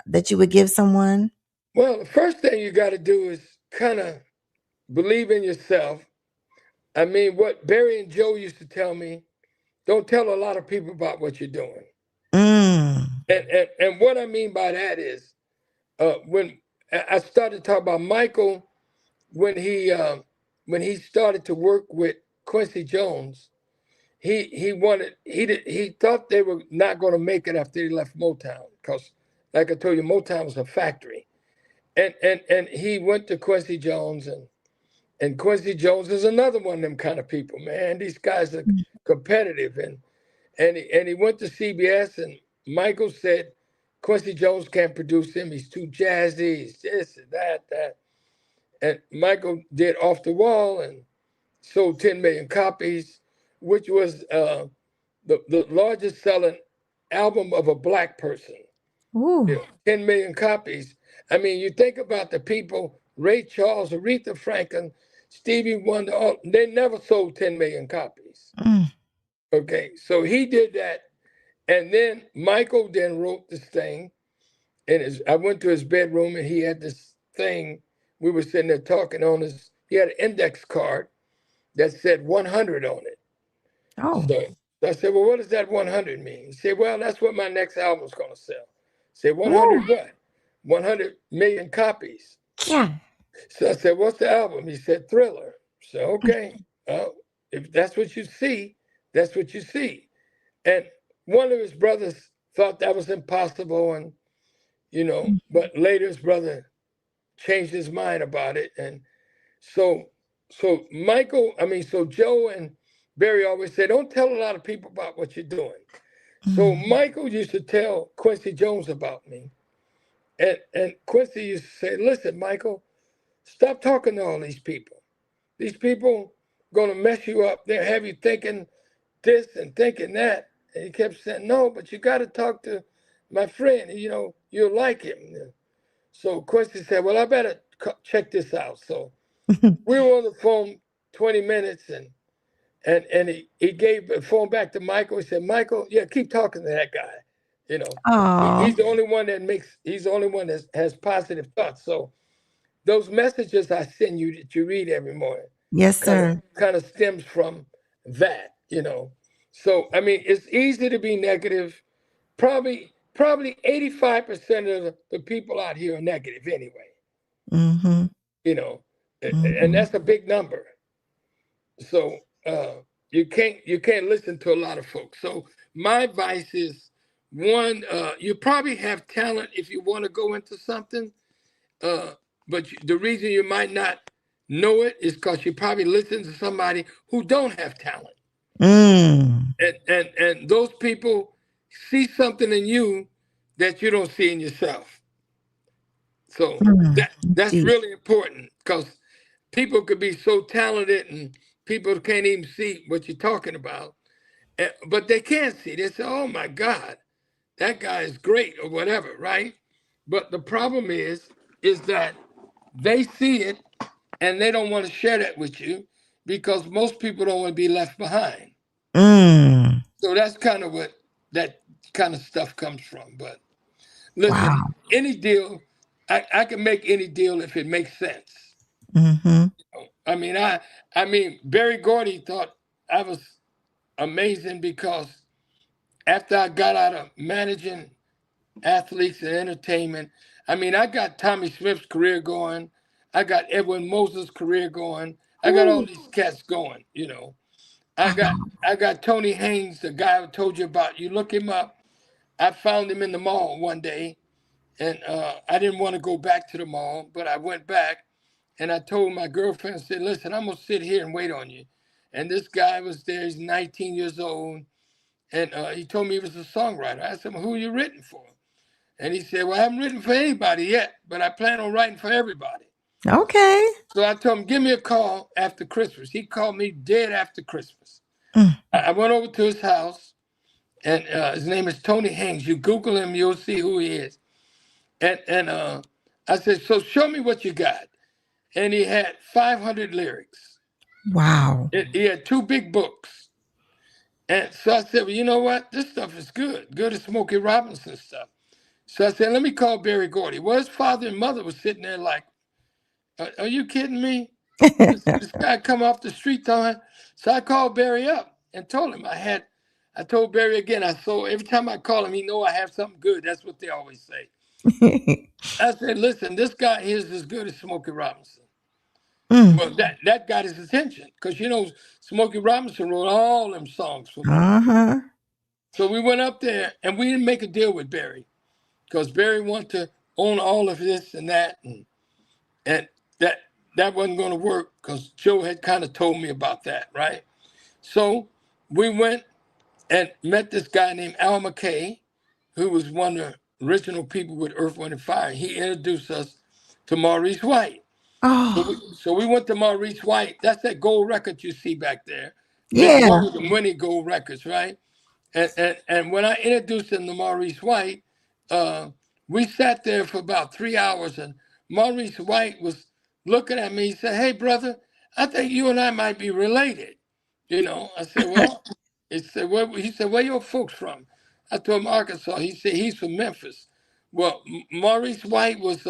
that you would give someone? Well, the first thing you got to do is kind of believe in yourself. I mean, what Barry and Joe used to tell me: don't tell a lot of people about what you're doing. Mm. And what I mean by that is, when I started talking about Michael, when he started to work with Quincy Jones, he thought they were not going to make it after they left Motown, because like I told you, Motown was a factory, and he went to Quincy Jones, and Quincy Jones is another one of them kind of people, man. These guys are competitive, and he went to CBS, and Michael said Quincy Jones can't produce him. He's too jazzy. He's this and that. And Michael did Off the Wall and sold 10 million copies, which was the largest selling album of a black person. Ooh. 10 million copies. I mean, you think about the people, Ray Charles, Aretha Franklin, Stevie Wonder, they never sold 10 million copies. Mm. Okay, so he did that. And then Michael then wrote this thing. And I went to his bedroom and he had this thing. We were sitting there talking on his, he had an index card that said 100 on it. Oh. So I said, well, what does that 100 mean? He said, well, that's what my next album's going to sell. I said, Ooh. 100 what? 100 million copies. Yeah. So I said, what's the album? He said, Thriller. So, okay, if that's what you see, that's what you see. And one of his brothers thought that was impossible. And, but later his brother changed his mind about it. And so so Joe and Barry always say, don't tell a lot of people about what you're doing. So Mm. Michael used to tell Quincy Jones about me. And Quincy used to say, listen, Michael, stop talking to all these people. These people gonna mess you up. They'll have you thinking this and thinking that. And he kept saying, no, but you gotta talk to my friend, you'll like him. So Quincy said, well, I better check this out. So we were on the phone 20 minutes and he gave the phone back to Michael. He said, Michael, yeah, keep talking to that guy. Oh. He's the only one he's the only one that has positive thoughts. So those messages I send you that you read every morning Yes, kind of sir. kind of stems from that. So I mean, it's easy to be negative. Probably 85% of the people out here are negative anyway. Mm-hmm. You know, and Mm-hmm. that's a big number. So you can't listen to a lot of folks. So my advice is one, you probably have talent if you want to go into something, uh, but the reason you might not know it is because you probably listen to somebody who don't have talent, Mm. and those people see something in you that you don't see in yourself. So Mm. that's Deep. really important because people could be so talented and people can't even see what you're talking about. But they can't see. They say, "Oh my God, that guy is great," or whatever, right? But the problem is that they see it and they don't want to share that with you because most people don't want to be left behind. Mm. So that's kind of what that kind of stuff comes from. But listen, Wow. any deal, I can make any deal if it makes sense. Mm-hmm. I mean, Barry Gordy thought I was amazing because after I got out of managing athletes and entertainment, I mean, I got Tommy Smith's career going. I got Edwin Moses' career going. I got all Ooh. these cats going. I got Wow. I got Tony Haynes, the guy I told you about. You look him up. I found him in the mall one day, and I didn't want to go back to the mall, but I went back, and I told my girlfriend, I said, listen, I'm gonna sit here and wait on you. And this guy was there. He's 19 years old, and he told me he was a songwriter. I said, well, who are you written for? And he said, well, I haven't written for anybody yet, but I plan on writing for everybody. Okay. So I told him, give me a call after Christmas. He called me dead after Christmas. Mm. I went over to his house, and his name is Tony Haynes. You Google him, you'll see who he is. And I said, so show me what you got. And he had 500 lyrics. Wow. He had two big books. And so I said, well, you know what? This stuff is good as Smokey Robinson stuff. So I said, let me call Barry Gordy. Well, his father and mother was sitting there like, are you kidding me? This guy come off the street telling. So I called Barry up and told him I told Barry again, every time I call him, he know I have something good. That's what they always say. I said, listen, this guy here is as good as Smokey Robinson. Mm. Well, that got his attention because Smokey Robinson wrote all them songs for me. Uh-huh. So we went up there and we didn't make a deal with Barry because Barry wanted to own all of this and that, and that wasn't going to work because Joe had kind of told me about that, right? So we went and met this guy named Al McKay, who was one of the original people with Earth, Wind, and Fire. He introduced us to Maurice White. So we, Oh. so we went to Maurice White. That's that gold record you see back there. Yeah. One of the many gold records, right? And when I introduced him to Maurice White, uh, We sat there for about 3 hours, and Maurice White was looking at me. He said, "Hey, brother, I think you and I might be related." I said, "Well," he said, "Where your folks from?" I told him Arkansas. He said he's from Memphis. Well, Maurice White was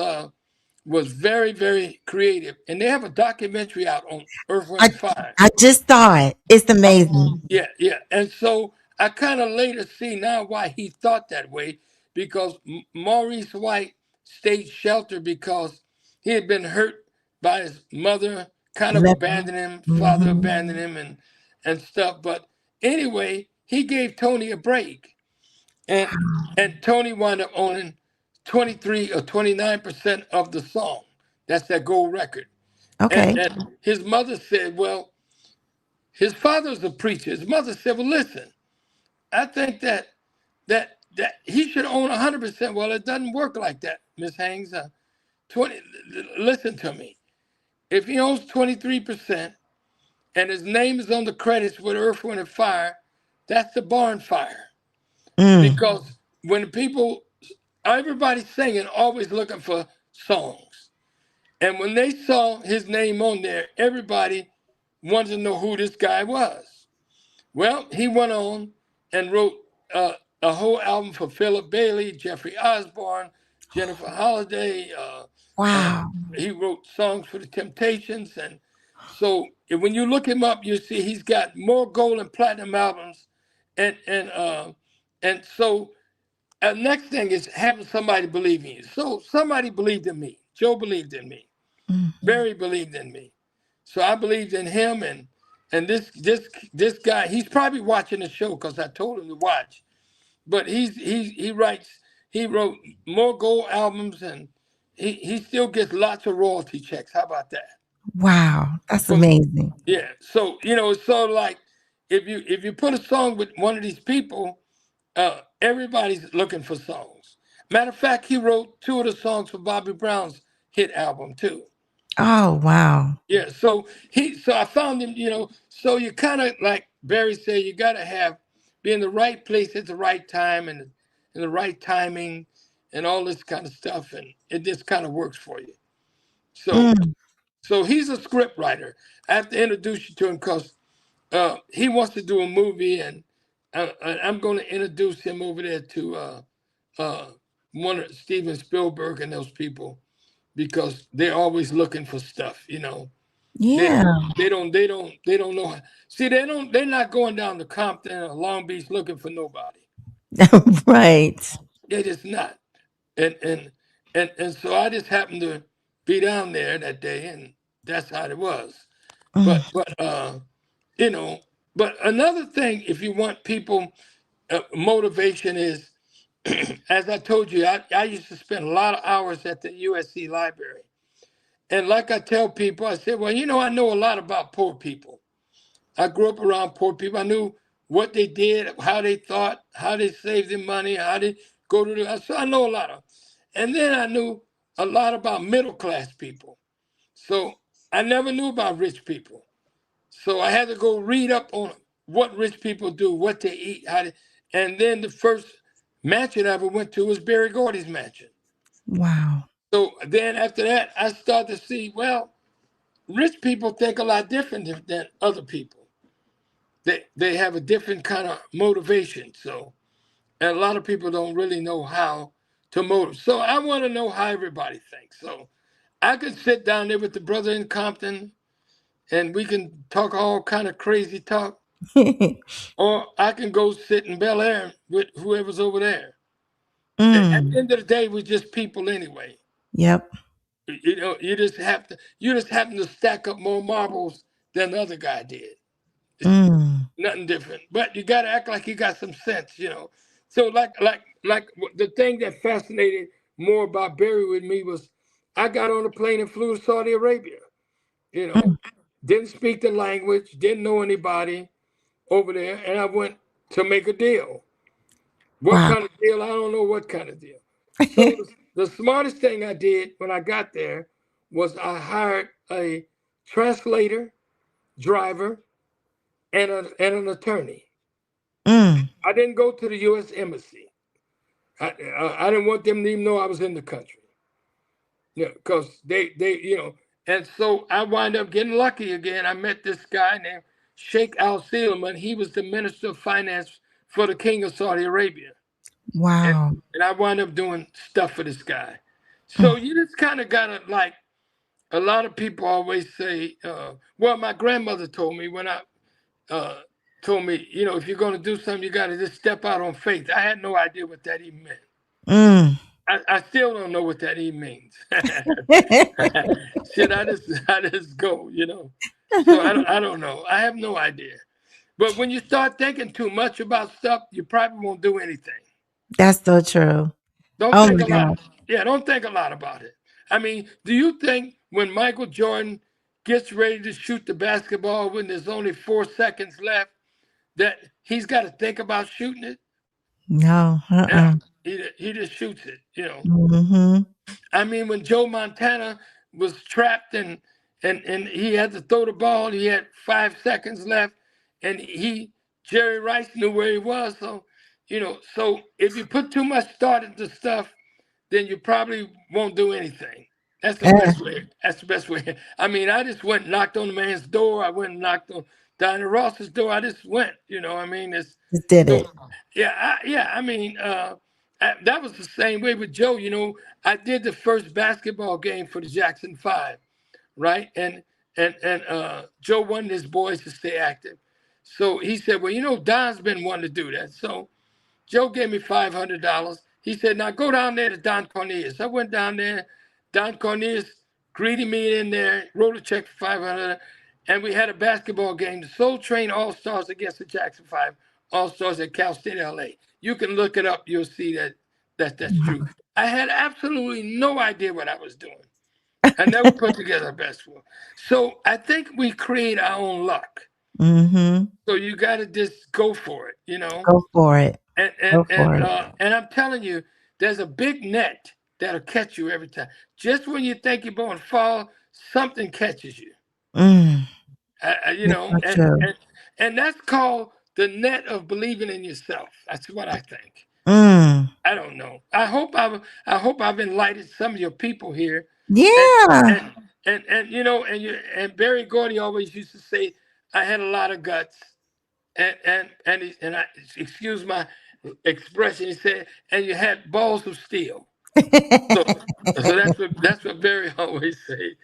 very, very creative, and they have a documentary out on Earth, Wind, I and Fire. I just saw it. It's amazing. Yeah, yeah. And so I kind of later see now why he thought that way, because Maurice White stayed sheltered because he had been hurt by his mother, kind of Left. abandoned him, father abandoned Mhm. him, and stuff. But anyway, he gave Tony a break, and Tony wound up owning 23 or 29% of the song. That's that gold record. And, Okay. and his mother said, well, his father's a preacher. His mother said, "Well, listen, I think that he should own 100%." Well, it doesn't work like that, Miss Hanks. 20. Listen to me. If he owns 23% and his name is on the credits with Earth, Wind, and Fire, that's the barn fire. Mm. Because when people, everybody's singing, always looking for songs, and when they saw his name on there, everybody wanted to know who this guy was. Well, he went on and wrote a whole album for Philip Bailey, Jeffrey Osborne, Jennifer Holliday. Uh, Wow. he wrote songs for the Temptations, and so when you look him up, you see he's got more gold and platinum albums, and so next thing is having somebody believe in you. So somebody believed in me. Joe believed in me. Mhm. Barry believed in me. So I believed in him, and this guy, he's probably watching the show because I told him to watch. But he wrote more gold albums, and he still gets lots of royalty checks. How about that? Wow. That's From amazing. Yeah. So it's sort of like if you put a song with one of these people, everybody's looking for songs. Matter of fact, he wrote two of the songs for Bobby Brown's hit album too. Oh, wow. Yeah, so I found him, so you kind of like Barry said, you got to be in the right place at the right time, and the right timing and all this kind of stuff, and it just kind of works for you. So Mm. so he's a script writer. I have to introduce you to him because he wants to do a movie, and I'm going to introduce him over there to uh, one of Steven Spielberg and those people, because they're always looking for stuff. They Yeah. don't. They don't know. See, They're not going down to Compton or Long Beach looking for nobody. Right. They're just not. And so I just happened to be down there that day, and that's how it was. Mm. But you know. But another thing, if you want people motivation is, as I told you, I used to spend a lot of hours at the USC library. And like I tell people, I said, well, I know a lot about poor people. I grew up around poor people. I knew what they did, how they thought, how they saved their money, how they go to so I know a lot of. And then I knew a lot about middle class people. So I never knew about rich people. So I had to go read up on what rich people do, what they eat, and then the first mansion I ever went to was Barry Gordy's mansion. Wow. So then after that, I started to see, well, rich people think a lot different than other people. They have a different kind of motivation. So, and a lot of people don't really know how to motivate. So I want to know how everybody thinks. So I could sit down there with the brother in Compton, and we can talk all kind of crazy talk, or I can go sit in Bel Air with whoever's over there. At the Mm. end of the day, we're just people anyway. Yep. You just happen to stack up more marbles than the other guy did. Mm. Nothing different. But you got to act like you got some sense. So like the thing that fascinated more about Barry with me was I got on a plane and flew to Saudi Arabia. You know, Mm. didn't speak the language, didn't know anybody over there, and I went to make a deal. What Wow. kind of deal? I don't know what kind of deal. So the smartest thing I did when I got there was I hired a translator, driver, and an attorney. Mm. I didn't go to the U.S. Embassy. I didn't want them to even know I was in the country. Yeah, because and so I wind up getting lucky again. I met this guy named Sheikh Al Suleiman. He was the minister of finance for the king of Saudi Arabia, and Wow. and I wind up doing stuff for this guy. So Mm. you just kind of gotta like. A lot of people always say, well, my grandmother told me when I uh, told me, if you're going to do something, you got to just step out on faith. I had no idea what that even meant. Mm. I still don't know what that even means. Should I just go? So I don't know. I have no idea. But when you start thinking too much about stuff, you probably won't do anything. That's so true. Don't Oh think my a lot. God. Yeah, don't think a lot about it. I mean, do you think when Michael Jordan gets ready to shoot the basketball when there's only 4 seconds left that he's got to think about shooting it? No. Yeah, Uh-uh. he just shoots it. Mm-hmm. I mean, when Joe Montana was trapped and he had to throw the ball, he had 5 seconds left, and Jerry Rice knew where he was. So if you put too much thought into stuff, then you probably won't do anything. That's the Uh, best way. That's the best way. I mean, I just went and knocked on the man's door. I went and knocked on Diana Ross's door. I just went. I mean, it's just did so it. yeah, yeah. I mean, that was the same way with Joe. I did the first basketball game for the Jackson Five, right? And Joe wanted his boys to stay active, so he said, "Well, Don's been wanting to do that." So Joe gave me $500. He said, "Now go down there to Don Cornelius." I went down there. Don Cornelius greeted me in there, wrote a check for 500, and we had a basketball game. The Soul Train All Stars against the Jackson Five All Stars at Cal State LA. You can look it up. You'll see that's true. I had absolutely no idea what I was doing. I never put together a basketball. So I think we create our own luck. Mm-hmm. So you got to just go for it. Go for it. And and Go and for it. uh, and I'm telling you, there's a big net that'll catch you every time. Just when you think you're going to fall, something catches you. Mm. You That's know, so and true. and and that's called the net of believing in yourself. That's what I think. Mm. I don't know. I hope I've enlightened some of your people here, and Yeah. and and Barry Gordy always used to say I had a lot of guts, and excuse my expression. He said, and you had balls of steel. So, so that's what Barry always say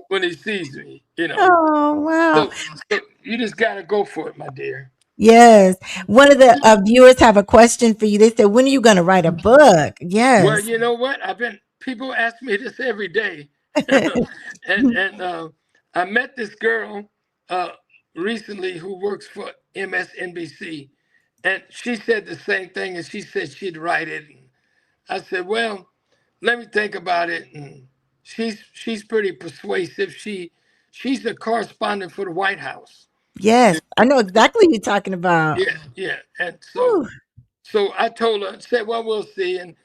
when he sees me. Oh, wow. So you just gotta go for it, my dear. Yes. One of the viewers have a question for you. They said, when are you going to write a book? Well, Yes. you know what? People ask me this every day, and I met this girl uh, recently who works for MSNBC, and she said the same thing, and she said she'd write it. And I said, well, let me think about it. And she's pretty persuasive. She's the correspondent for the White House. Yes. I know exactly what you're talking about. Yeah, yeah. And so Whew. so I told her, said, well, we'll see. And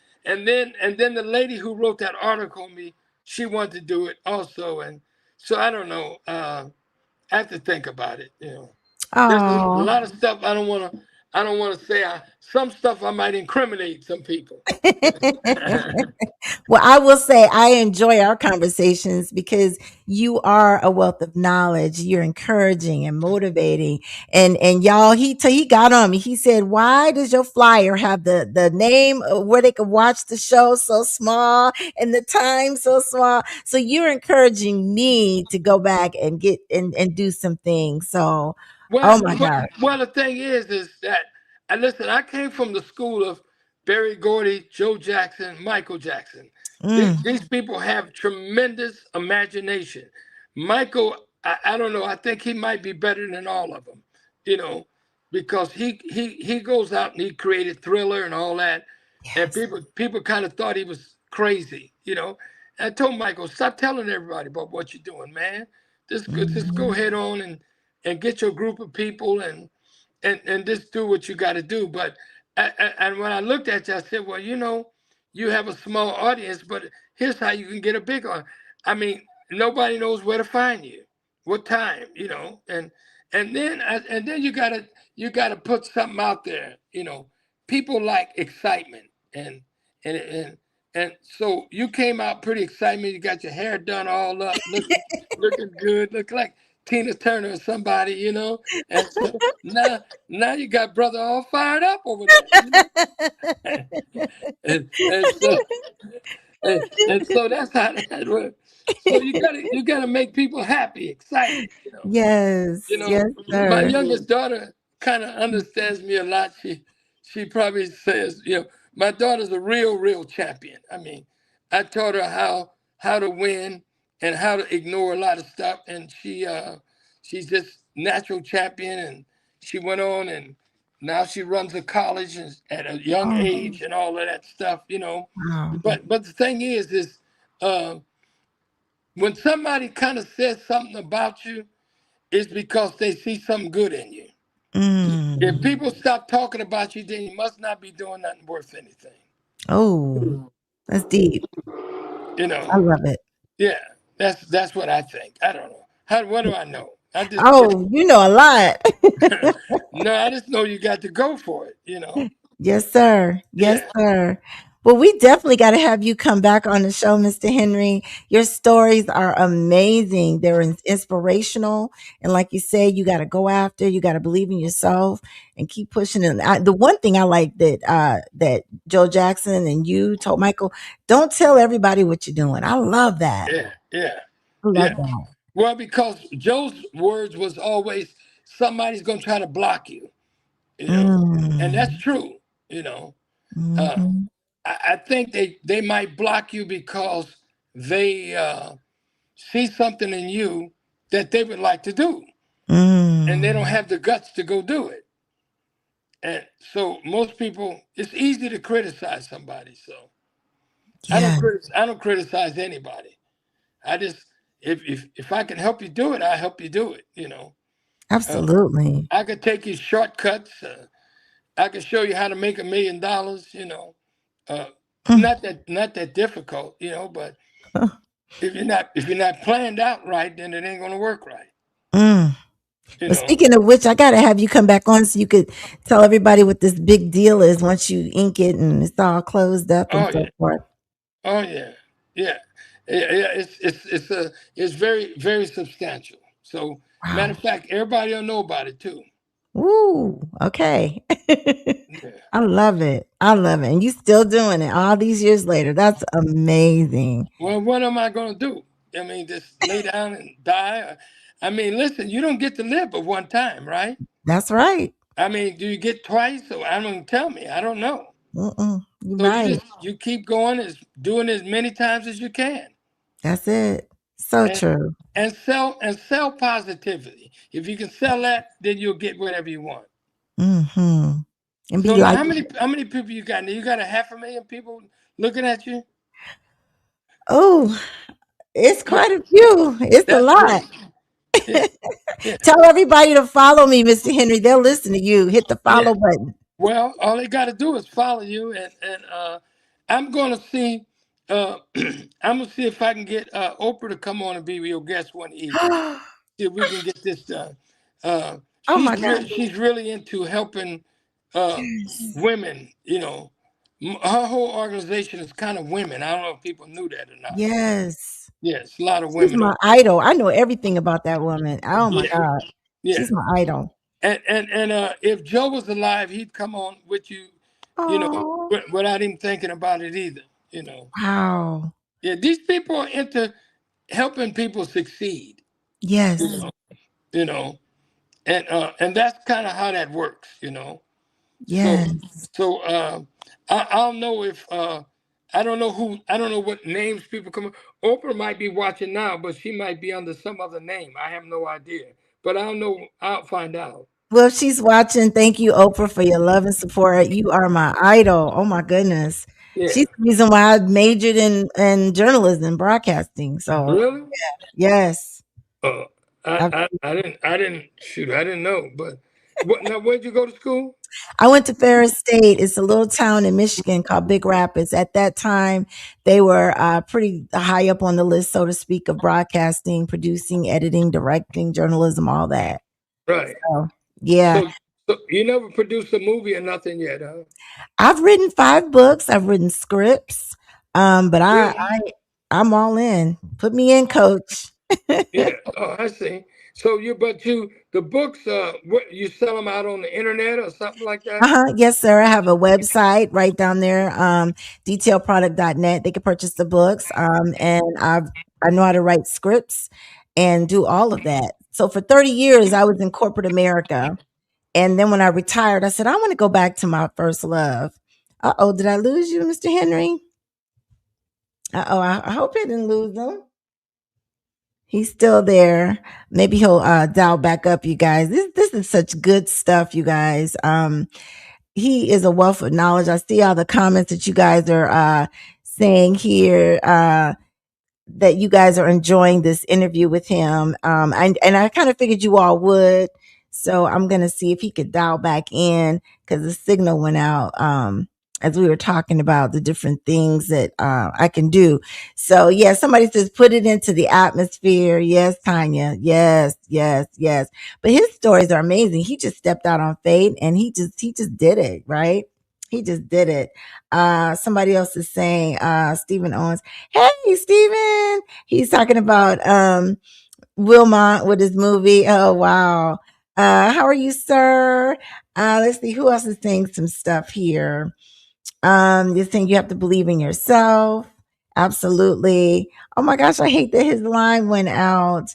then the lady who wrote that article on me, she wanted to do it also. And so I don't know. I have to think about it. There's a Oh. lot of stuff I don't wanna say. Some stuff I might incriminate some people. Well, I will say I enjoy our conversations because you are a wealth of knowledge. You're encouraging and motivating. And y'all, he got on me. He said, "Why does your flyer have the name where they can watch the show so small and the time so small?" So you're encouraging me to go back and get and do some things. So, Well, oh my well, God. well, the thing is that, and listen, I came from the school of Barry Gordy, Joe Jackson, Michael Jackson. Mm, These people have tremendous imagination. Michael, I don't know, I think he might be better than all of them, you know, because he goes out and he created Thriller and all that, and yes. people kind of thought he was crazy. I told Michael, stop telling everybody about what you're doing, man. Just go Mhm. head on and get your group of people and just do what you got to do. But and when I looked at you, I said, well, you have a small audience, but here's how you can get a big audience. I mean, nobody knows where to find you, what time. And then you gotta put something out there. people like excitement, and and and so you came out pretty excited. You got your hair done all up, looking good, look like Tina Turner or somebody, And so now you got brother all fired up over there. And so that's how that works. So you gotta make people happy, excited. Yes, yes, My sir. youngest daughter kind of understands me a lot. She probably says, my daughter's a real champion. I mean, I taught her how to win and how to ignore a lot of stuff, and she's just natural champion. And she went on, and now she runs a college at a young Oh, age and all of that stuff. wow. But the thing is uh, when somebody kind of says something about you, it's because they see something good in you. If Mm. people stop talking about you, then you must not be doing nothing worth anything. Oh, that's deep. You I know, love it. yeah, that's what I think. I don't know. What do I know? I just Oh, you know a lot. no, I just know you got to go for it. Yes, sir. Yes, Yeah, sir. Well, we definitely got to have you come back on the show, Mr. Henry. Your stories are amazing. They're inspirational. And like you said, you got to go after, you got to believe in yourself and keep pushing it. The one thing I like that Joe Jackson and you told Michael, don't tell everybody what you're doing. I love that. yeah, I love yeah. that. Well, because Joe's words was always somebody's gonna try to block you, and that's Mm. true. You know, uh, Mhm. I think they might block you because they see something in you that they would like to do, and they don't Mm. have the guts to go do it. And so most people, it's easy to criticize somebody. So Yeah, I don't criticize anybody. I just if I can help you do it, I help you do it. Uh, absolutely. I could take you shortcuts. I could show you how to make $1 million. Uh, Mm. not that difficult. But if you're not planned out right, then it ain't gonna work right. Mm. You Well, know. speaking of which, I gotta have you come back on so you could tell everybody what this big deal is once you ink it and it's all closed up and Oh so yeah. forth. Oh yeah. Yeah. Yeah. It's very very substantial. So matter Wow. of fact, everybody will know about it too. Ooh, okay. Yeah. I love it. I love it. And you still doing it all these years later. That's amazing. Well, what am I gonna do? I mean, just lay down and die? I mean, listen, you don't get to live but one time, right? That's right. I mean, do you get twice? So I don't tell me. I don't know. Mm-mm. You're So you right. just you keep going, as doing as many times as you can, That's it. So and true. and sell positivity. If you can sell that, then you'll get whatever you want. Mm-hmm. And be So now, like, how many people you got? Now you got a 500,000 people looking at you. oh, it's Yeah, quite a few. It's a that's lot. great. Yeah, yeah, Tell everybody to follow me, Mr. Henry. They'll listen to you. Hit the yeah. follow button. Well, all they got to do is follow you, and I'm gonna see. I'm gonna see if I can get Oprah to come on and be your guest one evening. See if we can get this done. Uh, Oh my God. she's really into helping uh, Yes. women. Her whole organization is kind of women. I don't know if people knew that or not. Yes. Yes, a lot of She's women my over idol. I know everything about that woman. Oh my there. Yeah, God. yeah. She's my idol. And if Joe was alive, he'd come on with you, Oh, without even thinking about it either. wow. Yeah, these people are into helping people succeed. You Yes. know, you know, and that's kind of how that works. So Yes. I don't know if I don't know what names people come up. Oprah might be watching now, but she might be under some other name. I have no idea. But I don't know. I'll find out. Well, if she's watching, thank you, Oprah, for your love and support. You are my idol. Oh my goodness. Yeah. She's the reason why I majored in journalism, broadcasting. So Really? yes. Uh, I, I didn't shoot. I didn't know. But now? Where'd you go to school? I went to Ferris State. It's a little town in Michigan called Big Rapids. At that time, they were pretty high up on the list, so to speak, of broadcasting, producing, editing, directing, journalism, all that. Right. So, yeah. So So you never produced a movie or nothing yet, huh? I've written 5 books, I've written scripts, but Really? I'm all in. Put me in, coach. Yeah. Oh, I see. So the books, what you sell them out on the internet or something like that? Uh-huh. Yes, sir. I have a website right down there, detailproduct.net. They can purchase the books. And I know how to write scripts and do all of that. So for 30 years, I was in corporate America. And then when I retired, I said, I want to go back to my first love. Uh-oh, did I lose you, Mr. Henry? Uh-oh, I hope I didn't lose him. He's still there. Maybe he'll dial back up, you guys. This is such good stuff, you guys. He is a wealth of knowledge. I see all the comments that you guys are saying here. That you guys are enjoying this interview with him. And I kind of figured you all would. So I'm going to see if he could dial back in because the signal went out as we were talking about the different things that I can do. So, yeah, somebody says put it into the atmosphere. Yes, Tanya. Yes, yes, yes. But his stories are amazing. He just stepped out on faith and he just did it, right? He just did it. Somebody else is saying, Stephen Owens. Hey, Steven. He's talking about Wilmot with his movie. Oh, wow. How are you, sir? Let's see who else is saying some stuff here. You're saying you have to believe in yourself. Absolutely. Oh my gosh, I hate that his line went out.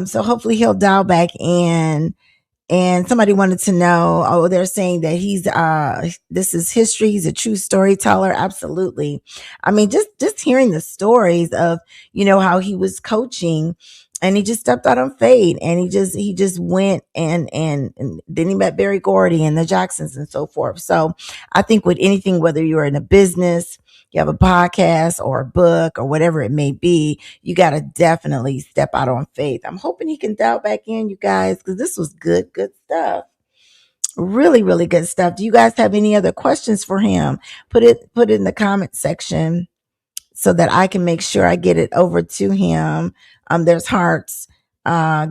So hopefully he'll dial back in. And somebody wanted to know, oh, they're saying that this is history. He's a true storyteller. Absolutely. I mean, just hearing the stories of, how he was coaching and he just stepped out on faith and he just went and then he met Barry Gordy and the Jacksons and so forth. So I think with anything, whether you're in a business, you have a podcast or a book or whatever it may be, you got to definitely step out on faith. I'm hoping he can dial back in, you guys, because this was good stuff. Really, really good stuff. Do you guys have any other questions for him? Put it in the comment section so that I can make sure I get it over to him. There's hearts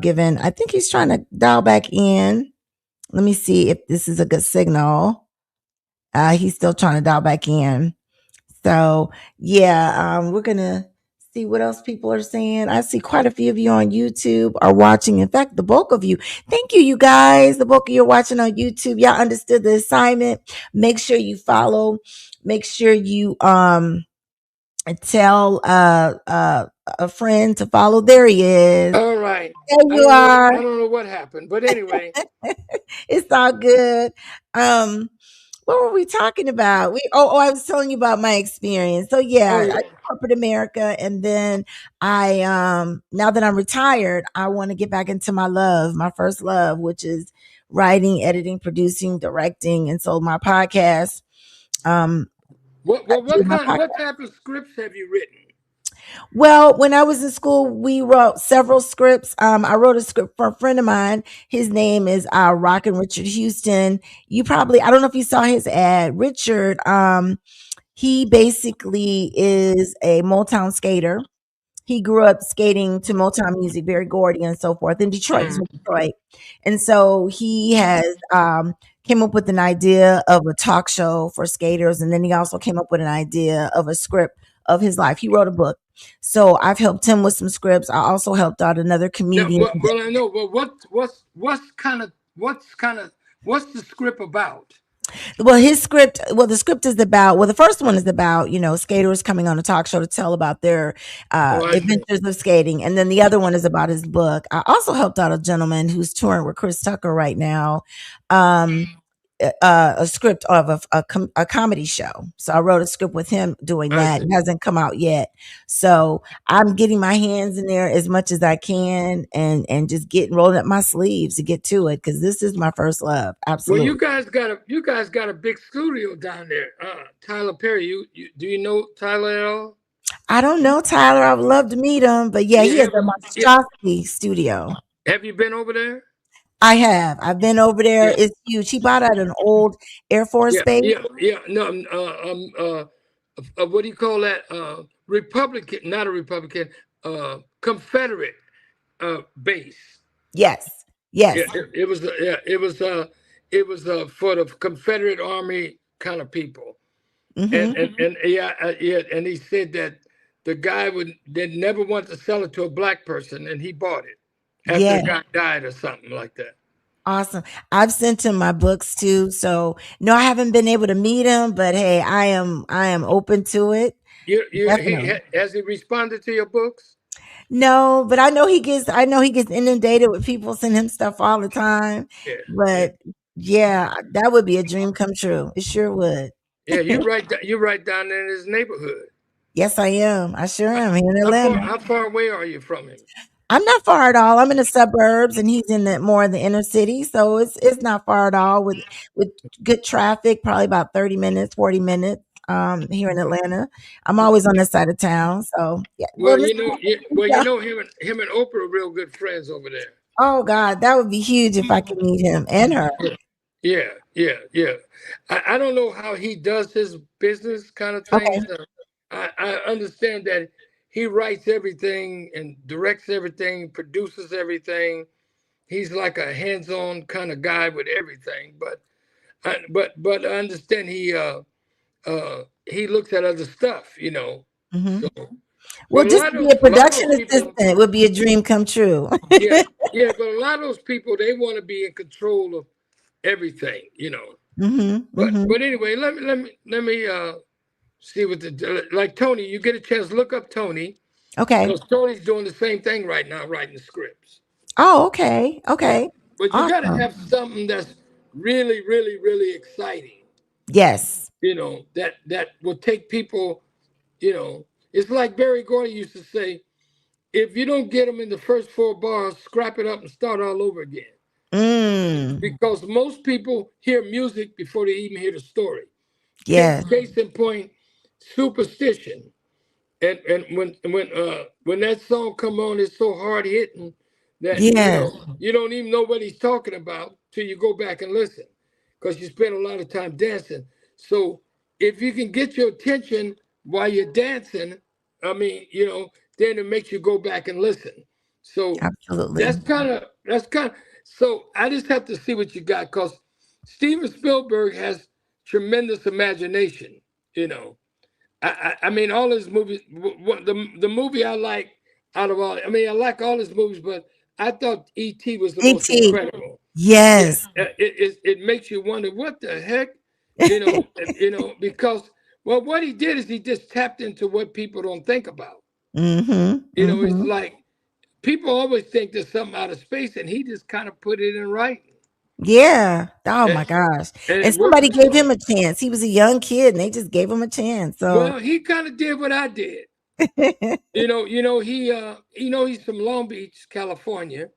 given. I think he's trying to dial back in. Let me see if this is a good signal. He's still trying to dial back in. So yeah, we're gonna see what else people are saying. I see quite a few of you on YouTube are watching. In fact, the bulk of you. Thank you, you guys. The bulk of you are watching on YouTube. Y'all understood the assignment. Make sure you follow. Make sure you tell a friend to follow. There he is. All right. There I you don't know. are. I don't know what happened, but anyway. It's all good. Um, what were we talking about? I was telling you about my experience. So Oh yeah, I yeah. did corporate America, and then I now that I'm retired, I want to get back into my first love, which is writing, editing, producing, directing, and so my podcast. Um, What I well, do what my kind? What podcast. type of scripts have you written? Well, when I was in school, we wrote several scripts. I wrote a script for a friend of mine. His name is Rockin' Richard Houston. I don't know if you saw his ad. Richard, he basically is a Motown skater. He grew up skating to Motown music, Barry Gordy and so forth in Detroit. He's from Mm. Detroit. And so he has came up with an idea of a talk show for skaters. And then he also came up with an idea of a script of his life. He wrote a book. So I've helped him with some scripts. I also helped out another Now, comedian. well, I know, but what's the script about? The script is about, the first one is about, skaters coming on a talk show to tell about their Oh, I see. adventures of skating. And then the other one is about his book. I also helped out a gentleman who's touring with Chris Tucker right now. Um, a script of a comedy show. So I wrote a script with him doing I that. It see. hasn't come out yet. So I'm getting my hands in there as much as I can and just getting rolling up my sleeves to get to it because this is my first love. Well, Absolutely. you guys got a big studio down there. Tyler Perry. You do you know Tyler at all? I don't know Tyler. I would love to meet him, but yeah, You he has a haven't? Yeah. monstrosity studio. Have you been over there? I have. I've been over there. Yeah. It's huge. He bought out an old Air Force Yeah. base. Yeah. Yeah. No. What do you call that? Republican, not a Republican. Confederate base. Yes. Yeah. Yes. It was. Yeah. It was. it was for the Confederate Army kind of people, Mm-hmm. and yeah, yeah, and he said that the guy would did never want to sell it to a black person, and he bought it after Yeah. the guy died or something like that. Awesome. I've sent him my books too. So no, I haven't been able to meet him, but hey, I am open to it. He Definitely. has he responded to your books? No, but I know he gets inundated with people sending him stuff all the time. Yeah, yeah, But yeah, that would be a dream come true. It sure would. yeah. You right down there in his neighborhood. Yes, I am. I sure am here in Atlanta. How far away are you from him? I'm not far at all. I'm in the suburbs and he's in the more in the inner city. So it's not far at all with good traffic, probably about 30 minutes, 40 minutes here in Atlanta. I'm always on this side of town. So yeah. Well, Well, Mr. you Yeah. know him and Oprah are real good friends over there. Oh God, that would be huge if I could meet him and her. Yeah, yeah, yeah. I don't know how he does his business kind of thing. Okay. I understand that he writes everything and directs everything, produces everything. He's like a hands-on kind of guy with everything. But I understand he looks at other stuff, you know. Hmm. So, Well, but just to be a a lot of production those people, assistant would be a dream come true. yeah, yeah. But a lot of those people, they want to be in control of everything, you know. Hmm. Hmm. But anyway, let me see what the like Tony. You get a chance, look up Tony Okay. because Tony's doing the same thing right now, writing the scripts. Oh, okay. Yeah, Okay. but you got to Awesome. have something that's really, really, really exciting. Yes. You know that will take people. You know, it's like Barry Gordy used to say: if you don't get them in the first four bars, scrap it up and start all over again. Mm. Because most people hear music before they even hear the story. Yes. Case in point, Superstition. And when that song come on, it's so hard hitting that Yes. you don't even know what he's talking about till you go back and listen, because you spend a lot of time dancing. So if you can get your attention while you're dancing, I mean, then it makes you go back and listen. So Absolutely. that's kind of so I just have to see what you got, because Steven Spielberg has tremendous imagination, you know. I mean, all his movies. The movie I like out of all, I mean, I like all his movies, but I thought E.T. was the most ET. incredible. Yeah, Yes. it makes you wonder what the heck, because well, what he did is he just tapped into what people don't think about. Mhm. It's Mhm. like people always think there's something out of space, and he just kind of put it in writing, Yeah. Oh and, my gosh. and And it works somebody gave well. him a chance. He was a young kid and they just gave him a chance. So Well, he kind of did what I did. He's from Long Beach, California,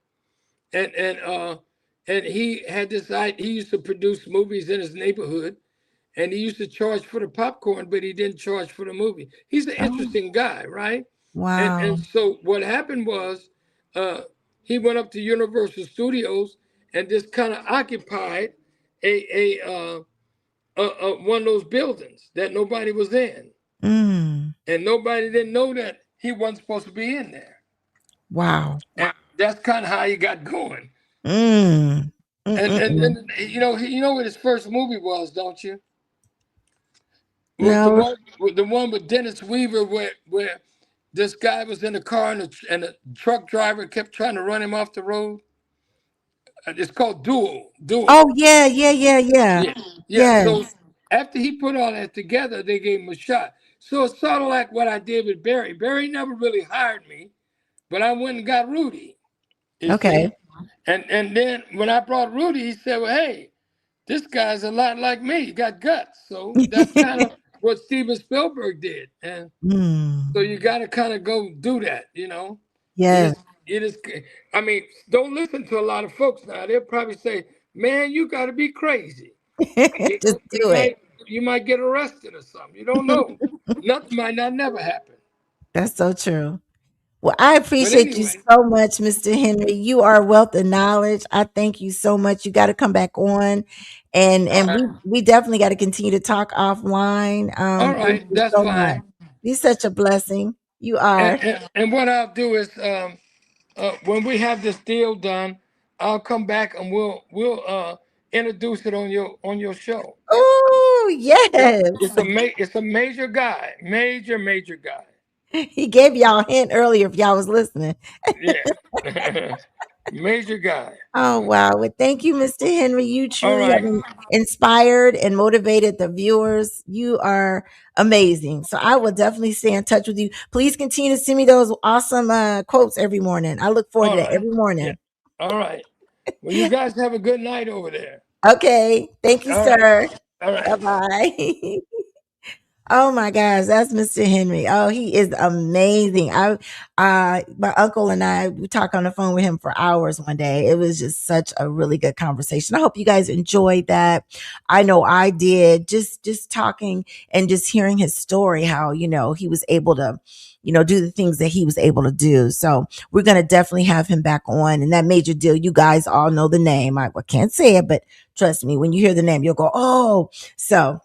and he had this idea. He used to produce movies in his neighborhood, and he used to charge for the popcorn, but he didn't charge for the movie. He's an Oh, interesting guy, right? And wow. so what happened was, uh, he went up to Universal Studios and just kind of occupied a one of those buildings that nobody was in, Mm. and nobody didn't know that he wasn't supposed to be in there. Wow. And that's kind of how he got going. Mm. And Mm-mm-mm. then you know what his first movie was, don't you? Was No. the one with Dennis Weaver, where this guy was in the car and the truck driver kept trying to run him off the road. It's called Duel. Duel. Oh yeah, yeah, yeah, yeah. Yeah, yeah. Yes. So after he put all that together, they gave him a shot. So it's sort of like what I did with Barry. Barry never really hired me, but I went and got Rudy. You Okay. see, and then when I brought Rudy, he said, "Well, hey, this guy's a lot like me. He got guts." So that's kind of what Steven Spielberg did, and so Mm. you got to kind of go do that. You Yes. just, you just. I mean, don't listen to a lot of folks now. They'll probably say, "Man, you got to be crazy." Just You do it. might get arrested or something. You don't know. Nothing might not never happen. That's so true. Well, I But appreciate you anyway, so much, Mr. Henry. You are a wealth of knowledge. I thank you so much. You got to come back on, and all we definitely got to continue to talk offline. Thank right, you that's so much. fine. You're such a blessing. You And, are. and what I'll do is, when we have this deal done, I'll come back and we'll introduce it on your show. Oh, It's yes. it's a major guy, major guy. He gave y'all a hint earlier if y'all was listening. Yeah, major guy. Oh, wow. Well, thank you, Mr. Henry. You All truly have right, inspired and motivated the viewers. You are amazing. So I will definitely stay in touch with you. Please continue to send me those awesome quotes every morning. I look forward all to that right, every yeah, morning. all right. Well, you guys have a good night over there. Okay. Thank you, All right, sir. all right. Bye-bye. Oh my gosh, that's Mr. Henry. Oh, he is amazing. My uncle and I, we talked on the phone with him for hours one day. It was just such a really good conversation. I hope you guys enjoyed that. I know I did. Just talking and just hearing his story, how, he was able to, do the things that he was able to do. So we're going to definitely have him back on. And that major deal, you guys all know the name. I can't say it, but trust me, when you hear the name, you'll go, oh, so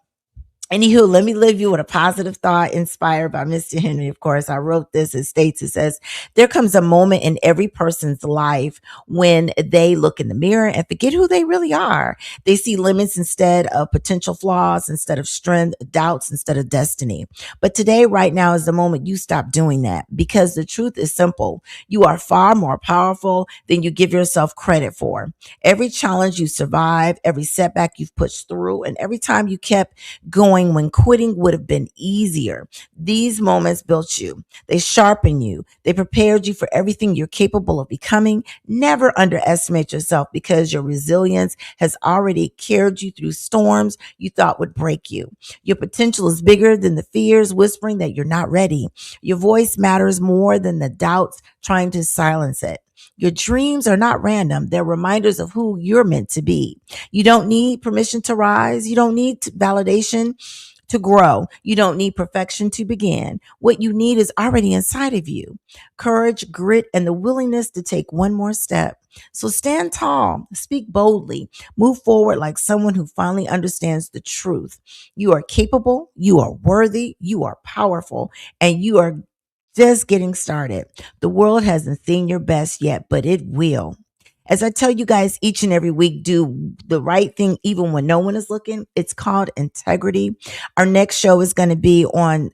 anywho, let me leave you with a positive thought inspired by Mr. Henry. Of course, I wrote this. It states, it says, there comes a moment in every person's life when they look in the mirror and forget who they really are. They see limits instead of potential flaws, instead of strength, doubts instead of destiny. But today, right now, is the moment you stop doing that, because the truth is simple. You are far more powerful than you give yourself credit for. Every challenge you survive, every setback you've pushed through, and every time you kept going when quitting would have been easier. These moments built you. They sharpen you. They prepared you for everything you're capable of becoming. Never underestimate yourself, because your resilience has already carried you through storms you thought would break you. Your potential is bigger than the fears whispering that you're not ready. Your voice matters more than the doubts trying to silence it. Your dreams are not random. They're reminders of who you're meant to be. You don't need permission to rise. You don't need validation to grow. You don't need perfection to begin. What you need is already inside of you: courage, grit, and the willingness to take one more step. So stand tall, speak boldly, move forward like someone who finally understands the truth. You are capable, you are worthy, you are powerful, and you are just getting started. The world hasn't seen your best yet, but it will. As I tell you guys each and every week, do the right thing even when no one is looking. It's called integrity. Our next show is going to be on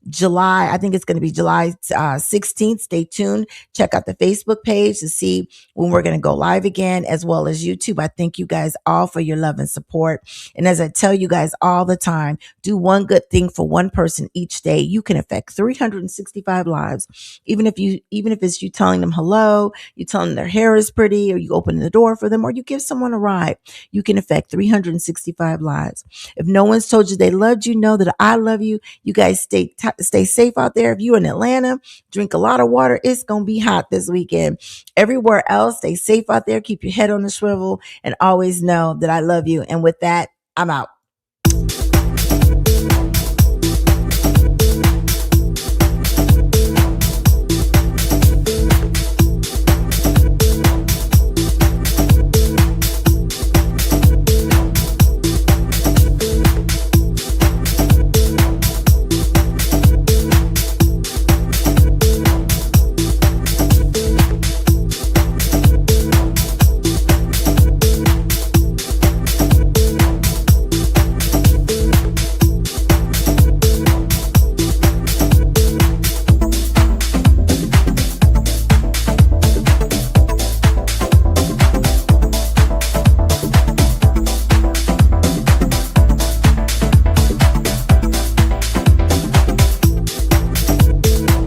July. I think it's going to be July 16th. Stay tuned. Check out the Facebook page to see when we're going to go live again, as well as YouTube. I thank you guys all for your love and support. And as I tell you guys all the time, do one good thing for one person each day. You can affect 365 lives. Even if it's you telling them hello, you tell them their hair is pretty, or you open the door for them, or you give someone a ride, you can affect 365 lives. If no one's told you they loved you, know that I love you. You guys stay safe out there. If you're in Atlanta, drink a lot of water. It's going to be hot this weekend. Everywhere else, stay safe out there. Keep your head on the swivel, and always know that I love you. And with that, I'm out.